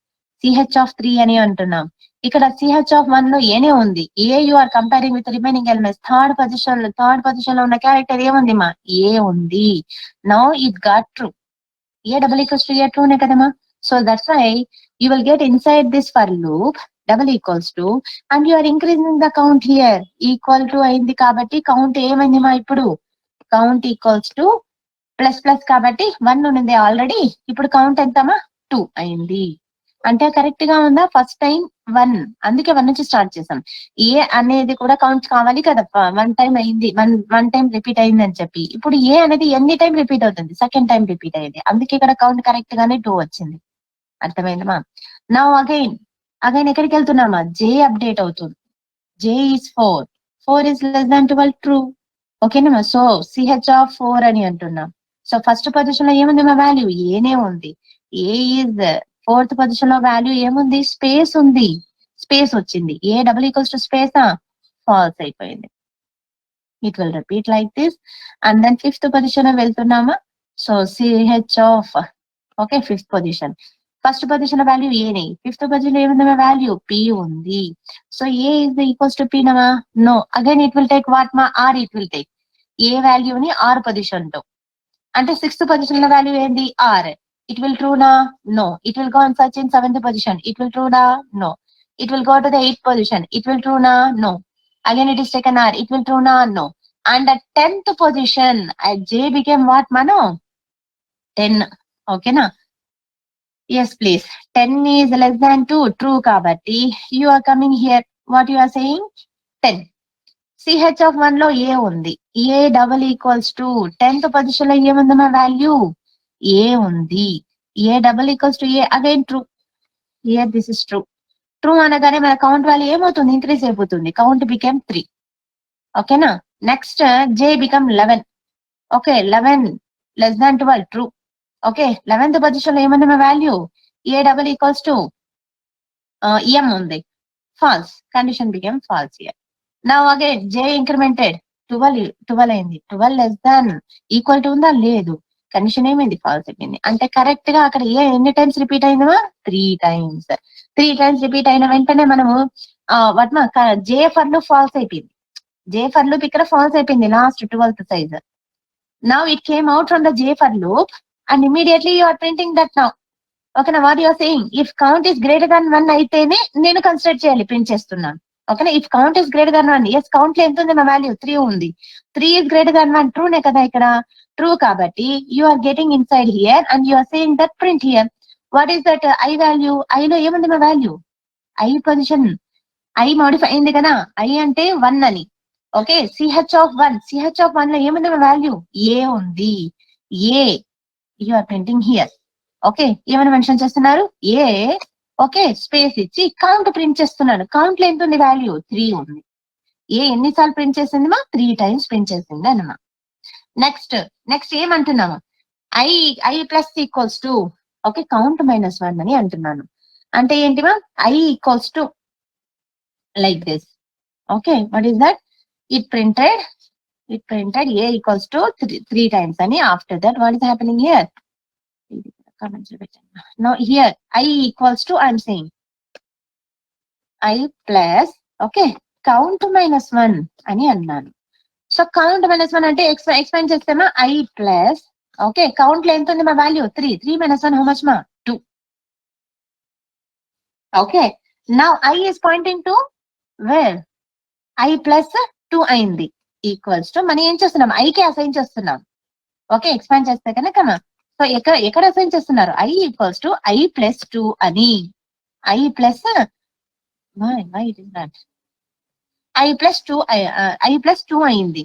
CH of 3 అని అంటున్నాం. ఇక్కడ CH of 1 లో ఏనే ఉంది. You are comparing with remaining elements. Third position లో ఉన్న క్యారెక్టర్ ఏముంది మా? A ఉంది. Now it got true. A double equals to A true నే కదమ్మా. So that's why you will get inside this for loop double equals to and you are increasing the count here. Equal to అయింది కాబట్టి count ఏమైంది మా? ఇప్పుడు count equals to plus కాబట్టి 1 ఉంది already. ఇప్పుడు కౌంట్ ఎంతమా? 2 అయింది. అంటే కరెక్ట్ గా ఉందా? ఫస్ట్ టైం 1, అందుకే 1 నుంచి స్టార్ట్ చేసాం. A అనేది కూడా కౌంట్ కావాలి కదా. 1 టైం అయింది, 1 టైం రిపీట్ అయింది అని చెప్పి. ఇప్పుడు A అనేది ఎన్ని టైం రిపీట్ అవుతుంది? సెకండ్ టైం రిపీట్ అయింది. అందుకే ఇక్కడ కౌంట్ కరెక్ట్ గానే 2 వచ్చింది. అర్థమైందమ్మా? నౌ అగైన్ ఎక్కడికి వెళ్తున్నామా? J అప్డేట్ అవుతుంది. J is 4. 4 is less than 12 true. ఓకేనా? సో CH(4) అని అంటున్నాం. సో ఫస్ట్ పొజిషన్ లో ఏముంది మా వాల్యూ? ఏనే ఉంది. ఏ ఈజ్ ఫోర్త్ పొజిషన్ లో వాల్యూ ఏముంది? స్పేస్ ఉంది. స్పేస్ వచ్చింది. ఏ డబుల్ ఈక్వల్స్ టు స్పేసా? ఫాల్స్ అయిపోయింది. It will repeat like this. And then fifth position వెళ్తున్నామా? సో CH of okay fifth position. First position value ఏనే, ఫిఫ్త్ పొజిషన్ ఏముంది వాల్యూ? P ఉంది. So A is equals to P నమా? No. Again it will take what మా? R it will take A వాల్యూని R position లో. అంటే sixth position లో value ఏంది? R. ఇట్ విల్ ట్రూ నా? No. It will go and search in seventh position. It will true నా? No. It will go to the eighth position. It will true నా? No. Again it is taken R. It will true na? No. And at 10th position, J became what mano? 10. Okay na? Yes, please. 10 is less than 2. True kabatti. You are coming here. What you are saying? 10. CH of 1 lo A undi. A double equals to 10th position lo ఏముంది మా value? A ఉంది. A double equals to A. Again true. Here this is true. True అనగానే మన count value ఏమవుతుంది? Increase అయిపోతుంది. Count became 3. ఓకేనా? Next J become 11. Okay 11 less than 12 true. Okay 11th position లో ఏముంది మా value? A double equals to M ఉంది. False. Condition became false here. Now again J incremented 12 అయింది. 12 లెస్ దాన్ ఈక్వల్ టు ఉందా? లేదు. Condition ఏమైంది? Falls అయిపోయింది. అంటే కరెక్ట్ గా అక్కడ ఏ ఎన్ని టైమ్స్ రిపీట్ అయిందా? 3 టైమ్స్. 3 టైమ్స్ రిపీట్ అయిన వెంటనే మనము వాట్ మా J ఫర్ లో ఫాల్స్ అయిపోయింది. J ఫర్ లూప్ ఇక్కడ ఫాల్స్ అయిపోయింది. Last 12th size. Now it came out from the J for loop and immediately you are printing that now. ఓకేనా? What you are saying? If count is greater than 1 అయితేనే నేను consider చేయాలి. Print చేస్తున్నాను. ఓకేనా? ఇఫ్ count is greater than 1. Yes count లో ఎంత ఉంది మా వాల్యూ? 3 ఉంది. 3 ఇస్ గ్రేటర్ దాన్ 1. ట్రూనే కదా ఇక్కడ? ట్రూ కాబట్టి you are getting inside here and you are saying that print here. What is that I value? I లో ఏముంది మా value? I position. I modify అయింది కదా? I అంటే 1 అని. Okay CH of 1. CH of 1 లో ఏముంది మా వాల్యూ? A ఉంది. A you are printing here. Okay ఏమైనా మెన్షన్ చేస్తున్నారు? A ఓకే స్పేస్ ఇచ్చి కౌంట్ ప్రింట్ చేస్తున్నాను. కౌంట్ లో ఎంత ఉంది వాల్యూ? 3 ఉంది. ఏ ఎన్నిసార్లు ప్రింట్ చేసింది మా? 3 టైమ్స్ ప్రింట్ చేసింది అన్నమా. నెక్స్ట్ ఏమంటున్నాము? I plus equals to okay count -1 అని అంటున్నాను. అంటే ఏంటి మా? I equals to like this. Okay what is that? It printed A equals to 3 times ani. After that what is happening here? Now here I equals to, I am saying I plus okay count -1 ani annanu. So count -1 ante expand chestema I plus okay count lo enta undi ma value? 3 -1 how much ma? 2. Okay now I is pointing to where? I plus 2 అయింది. Equals to మనం ఏం చేస్తున్నాం? ఐకి assign చేస్తున్నాం. Okay expand చేస్తే కనుక so ఎక్కడ assign చేస్తున్నారు? I equals to I plus 2 అని. I ప్లస్ I ప్లస్ 2 అయింది.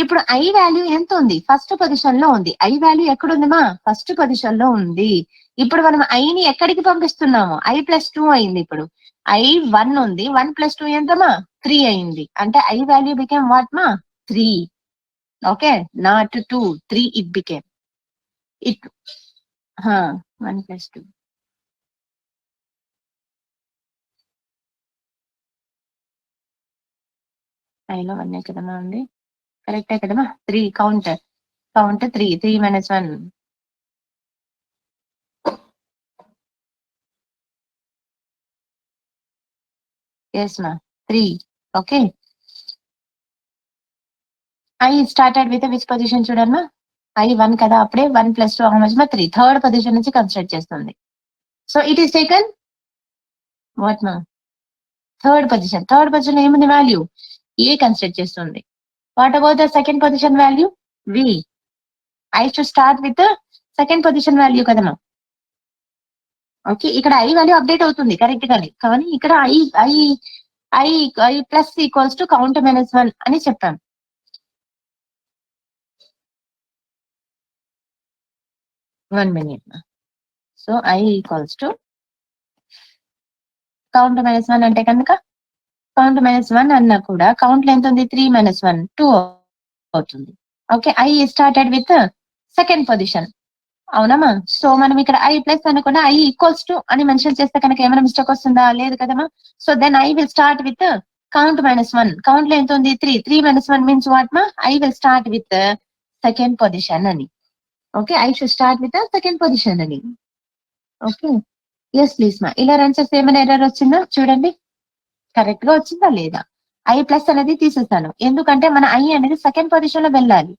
ఇప్పుడు I వాల్యూ ఎంత ఉంది? ఫస్ట్ పొజిషన్ లో ఉంది. I వాల్యూ ఎక్కడుంది మా? ఫస్ట్ పొజిషన్ లో ఉంది. ఇప్పుడు మనం I ని ఎక్కడికి పంపిస్తున్నాము? I ప్లస్ 2 అయింది. ఇప్పుడు I 1 ఉంది. 1 ప్లస్ 2 ఎంతమా? 3 అయింది. అంటే I వాల్యూ బికేమ్ వాట్ మా? 3. Okay not 2 3 it became it 1 plus 2 ఐలో 1 కదమ్మా ఉంది. కరెక్టే కదమ్మా? 3 కౌంట్ 3 -1 ఎస్ మా 3. Okay I started with which position చూడమ్మా? I 1 కదా? అప్పుడే 1 ప్లస్ 2 how much మా? 3. థర్డ్ పొజిషన్ నుంచి కన్సిడర్ చేస్తుంది. So it is taken what మా? థర్డ్ పొజిషన్ ఏముంది వాల్యూ? A కన్సిడర్ చేస్తుంది. What about the second position value? V. I should start with the second position value కదమ్మా. Okay ఇక్కడ I value update అవుతుంది correct గానే. కానీ ఇక్కడ I plus equals to count -1 అని చెప్పాను. One minute. So I equals to count -1 అంటే కనుక కౌంట్ -1 అన్నా కూడా కౌంట్ లో ఎంత ఉంది? 3 -1 2 అవుతుంది. Okay, I started with second position. అవునమ్మా? సో మనం ఇక్కడ ఐ ప్లస్ అనుకున్న ఐ ఈక్వల్స్ టు అని మెన్షన్ చేస్తే కనుక ఏమైనా మిస్టేక్ వస్తుందా? లేదు కదమ్మా. So then I will start with count -1. Count లో ఎంత ఉంది? 3. 3 - 1 మీన్స్ వాట్ మా? I will start with second position అని. Okay, I should start with second position అని. ఓకే, ఎస్ ప్లీజ్ మా. ఇలా రన్ చేస్తే ఏమైనా ఎర్రర్ వచ్చిందా చూడండి, కరెక్ట్ గా వచ్చిందా లేదా? ఐ ప్లస్ అనేది తీసేస్తాను, ఎందుకంటే మన ఐ అనేది సెకండ్ పొజిషన్ లో వెళ్ళాలి.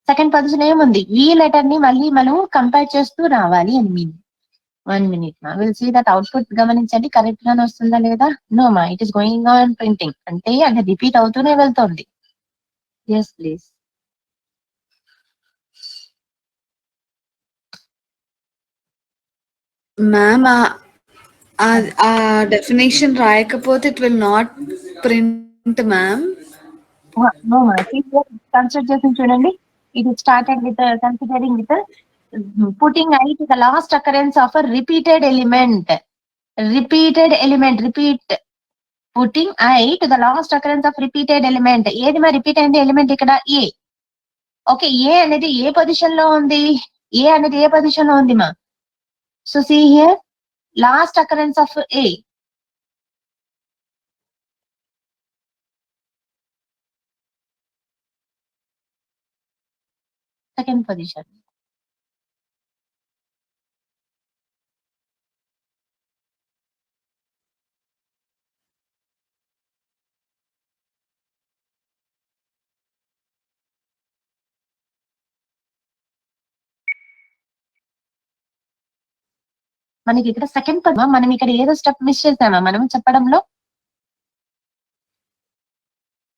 సెకండ్ పొజిషన్ ఏముంది? వి లెటర్ ని మళ్ళీ మనం కంపేర్ చేస్తూ రావాలి అని మీన్. 1 minute మా. విల్ సీ దట్ అవుట్పుట్ గమనించండి, కరెక్ట్ గానే వస్తుందా లేదా? నో మా, it is going on printing, అంటే అది రిపీట్ అవుతూనే వెళ్తుంది. Yes please. మ్యామ్ ఆ డెఫినేషన్ రాయకపోతే it will not print ma'am. No మా, కన్సిడర్ చేసి చూడండి. It started with considering with putting I to the last occurrence of a repeated element. Repeat putting I to the last occurrence of repeated element. ఏది మా repeat అయింది element ఇక్కడ? ఏ. Okay, ఏ అనేది ఏ position లో ఉంది? ఏ అనేది ఏ పొజిషన్ లో ఉంది మా? So see here, last occurrence of A. Second position. మనకి ఇక్కడ సెకండ్ పొజిషన్, మనం ఇక్కడ ఏదో స్టెప్ మిస్ చేసామా మనం చెప్పడంలో?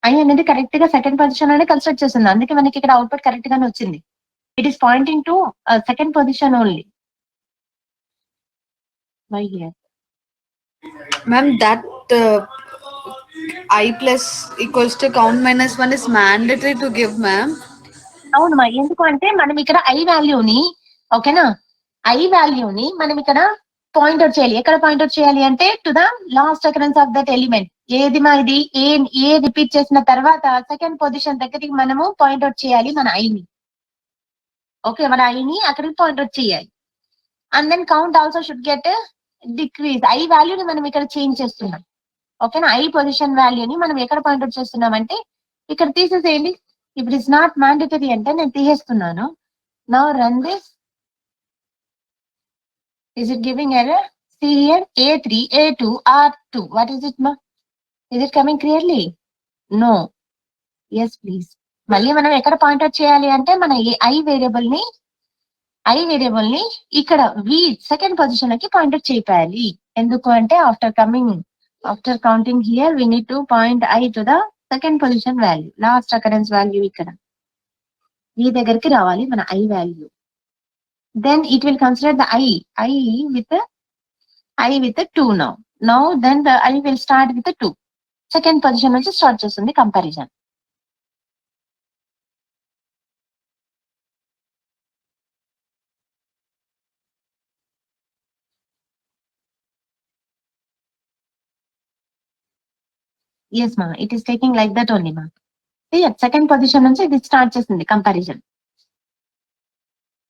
ఐ అనేది కరెక్ట్ గా సెకండ్ పొజిషన్ లోనే కన్స్ట్రక్ట్ చేస్తుంది, అందుకే మనకి ఇక్కడ అవుట్పుట్ కరెక్ట్ గానే వచ్చింది. It is pointing to second position only. Why here? Ma'am, that I plus equals to count -1 is mandatory to give, ma'am. అవును మా, ఎందుకు అంటే మనం ఇక్కడ ఐ వాల్యూని, ఓకేనా, ఐ వాల్యూని మనం ఇక్కడ పాయింట్అవుట్ చేయాలి. ఎక్కడ పాయింట్అవుట్ చేయాలి అంటే to the last occurrence of that element. ఏది మా ఇది? ఏ రిపీట్ చేసిన తర్వాత సెకండ్ పొజిషన్ దగ్గరికి మనము పాయింట్అవుట్ చేయాలి మన ఐని. ఓకే, మన ఐని అక్కడికి పాయింట్అవుట్ చేయాలి. And then count also should get decrease. I వాల్యూని మనం ఇక్కడ చేంజ్ చేస్తున్నాం. ఓకేనా, ఐ పొజిషన్ వాల్యూని మనం ఎక్కడ పాయింట్అవుట్ చేస్తున్నాం అంటే ఇక్కడ తీసేసేయండి. ఇప్పుడు ఇట్స్ నాట్ మ్యాండేటరీ అంటే నేను తీసేస్తున్నాను. Now run this. Is it giving error? See here, A3, A2, R2. What is it, ma? Is it coming clearly? No. Yes, please. మళ్ళీ మనం ఎక్కడ పాయింట్అవుట్ చేయాలి అంటే మన ఐ వేరియబుల్ ని ఇక్కడ వి సెకండ్ పొజిషన్ లోకి పాయింట్అవుట్ చేయాలి. ఎందుకు అంటే after counting here we need to point I to the second position value, last occurrence value ఇక్కడ వి దగ్గరికి రావాలి మన I value. Then it will consider the I with the 2 now. Now then the I will start with the 2. Second position నుంచి start చేస్తుంది comparison. Yes మా, it is taking like that only మా. Second position నుంచి ఇది start చేస్తుంది comparison.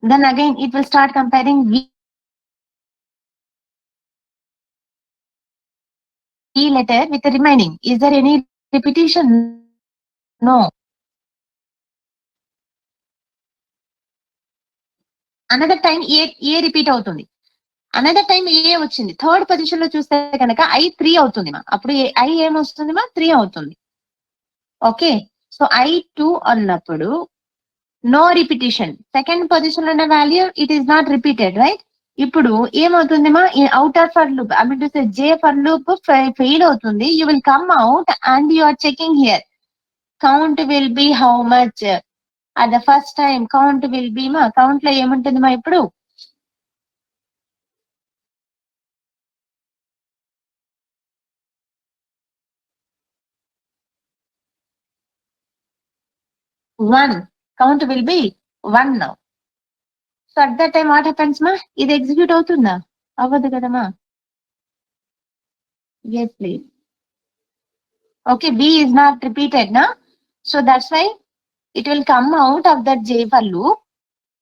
Then again it will start comparing V letter with the remaining. Is there any repetition? No. Another time A repeat అవుతుంది. Another time ఏ వచ్చింది. Third position లో చూస్తే కనుక I 3 అవుతుంది మా. అప్పుడు ఐ ఏమొస్తుంది మా? 3 అవుతుంది. ఓకే, సో ఐ 2 అన్నప్పుడు నో రిపిటేషన్. సెకండ్ పొజిషన్ లో ఉన్న value it is not repeated, right? ఇప్పుడు ఏమవుతుంది మా? Outer for loop, I mean to say J for loop fail అవుతుంది. You will come out and you are checking here. Count will be how much at the first time? Count will be మా, count లో ఏముంటుంది మా ఇప్పుడు? One. Count will be 1 now. So at that time what happens మా? ఇది execute అవుతుందా? అవ్వదు కదమ్మా. Yes, please. Okay, B is not repeated, na? So that's why it will come out of that J for loop.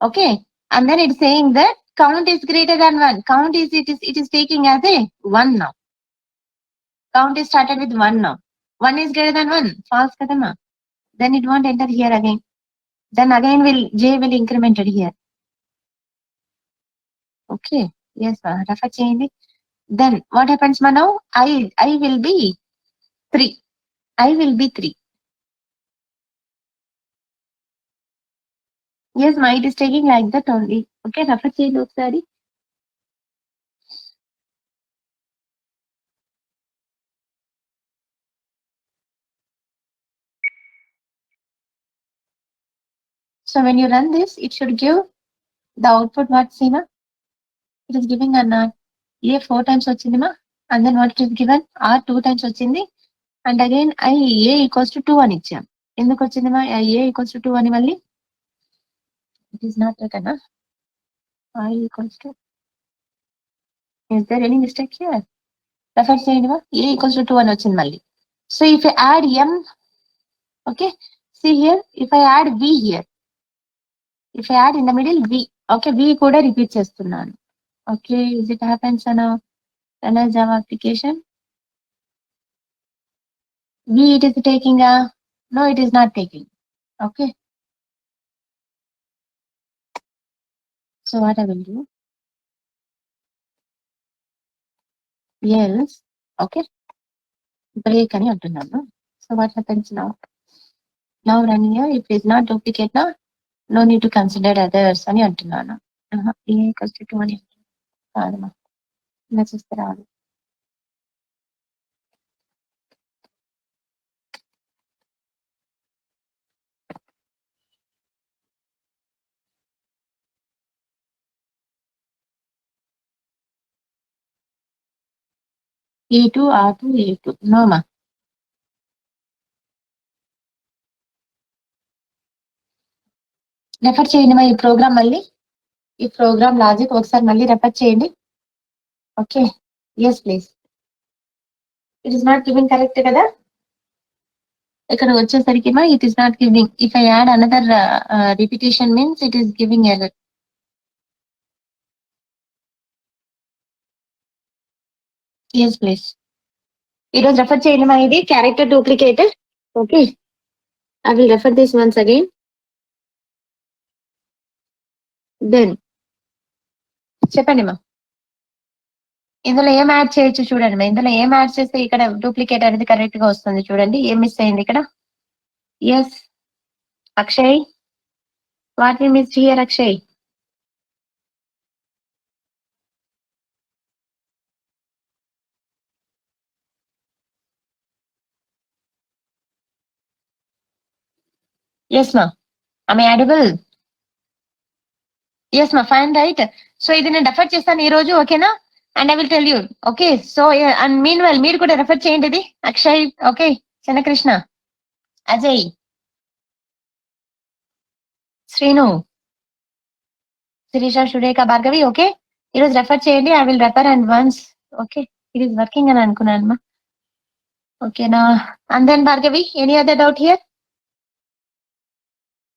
Okay, and then it's saying that count is greater than 1. Count is it is taking as a 1 now. Count is started with 1 now. 1 is greater than 1. False kadama. Then it won't enter here again. Then again J will incremented here. Okay. Yes, refer cheyandi. Then what happens now? I will be 3. I will be 3. Yes, ma, it is taking like that only. Okay, refer cheyandi okasari. So when you run this, it should give the output what, Seema? It is giving an A 4 times వచ్చింది ma, and then what it is given? R 2 times వచ్చింది, and again A equals to 2 అని ఇచ్చాం. ఎందుకు వచ్చింది మా A equals to 2 అని మళ్ళీ? It is not written, huh? I equals to. Is there any mistake here? Refer చేయండి మా, A equals to 2 అని వచ్చింది మళ్ళీ. So if I add M, okay, see here, if I add V here, if I add in the middle V, okay, V కూడా repeat చేస్తున్నాను. Okay, is it happens on a Java application? V it is taking a, no, it is not taking. Okay. So what I will do? Else, okay, break అని అంటున్నాను. So what happens now? Now run here, if it is not duplicate now, no need to consider others అని అంటున్నాను. A equals to 2 అని కాదమ్మా, ఇలా చూస్తే రాదు. A2, R2, A2. No ma. Refer చేయండి మా ఈ ప్రోగ్రామ్ మళ్ళీ. ఈ ప్రోగ్రామ్ లాజిక్ ఒకసారి మళ్ళీ రెఫర్ చేయండి. Okay, yes please. It is not giving correct కదా? ఇక్కడ వచ్చేసరికి మా it is not giving. If I add another repetition means it is giving error. Yes please. ఈరోజు రెఫర్ చేయండి మా, ఇది character duplicate. Okay, I will refer this once again. దెన్ చెప్పండి మా, ఇందులో ఏం యాడ్ చేయొచ్చు చూడండి మా. ఇందులో ఏం యాడ్ చేస్తే ఇక్కడ డూప్లికేట్ అనేది కరెక్ట్ గా వస్తుంది చూడండి. ఏం మిస్ అయింది ఇక్కడ? Yes Akshay, what we miss here Akshay? Yes మా, ఐ యాడబుల్. ఎస్ మా, ఫైన్ రైట్. సో ఇది నేను రెఫర్ చేస్తాను ఈ రోజు, ఓకేనా? And I will tell you. Okay, so and mean well మీరు కూడా రెఫర్ చేయండి ఇది. అక్షయ్, ఓకే, చంద్రకృష్ణ, అజయ్, శ్రీను, శిరీష, సురేఖ, భార్గవి, ఓకే, ఈరోజు రెఫర్ చేయండి. I will refer and once. Okay, it is working అని అనుకున్నాను మా. ఓకేనా? And then Bhargavi, any other doubt here?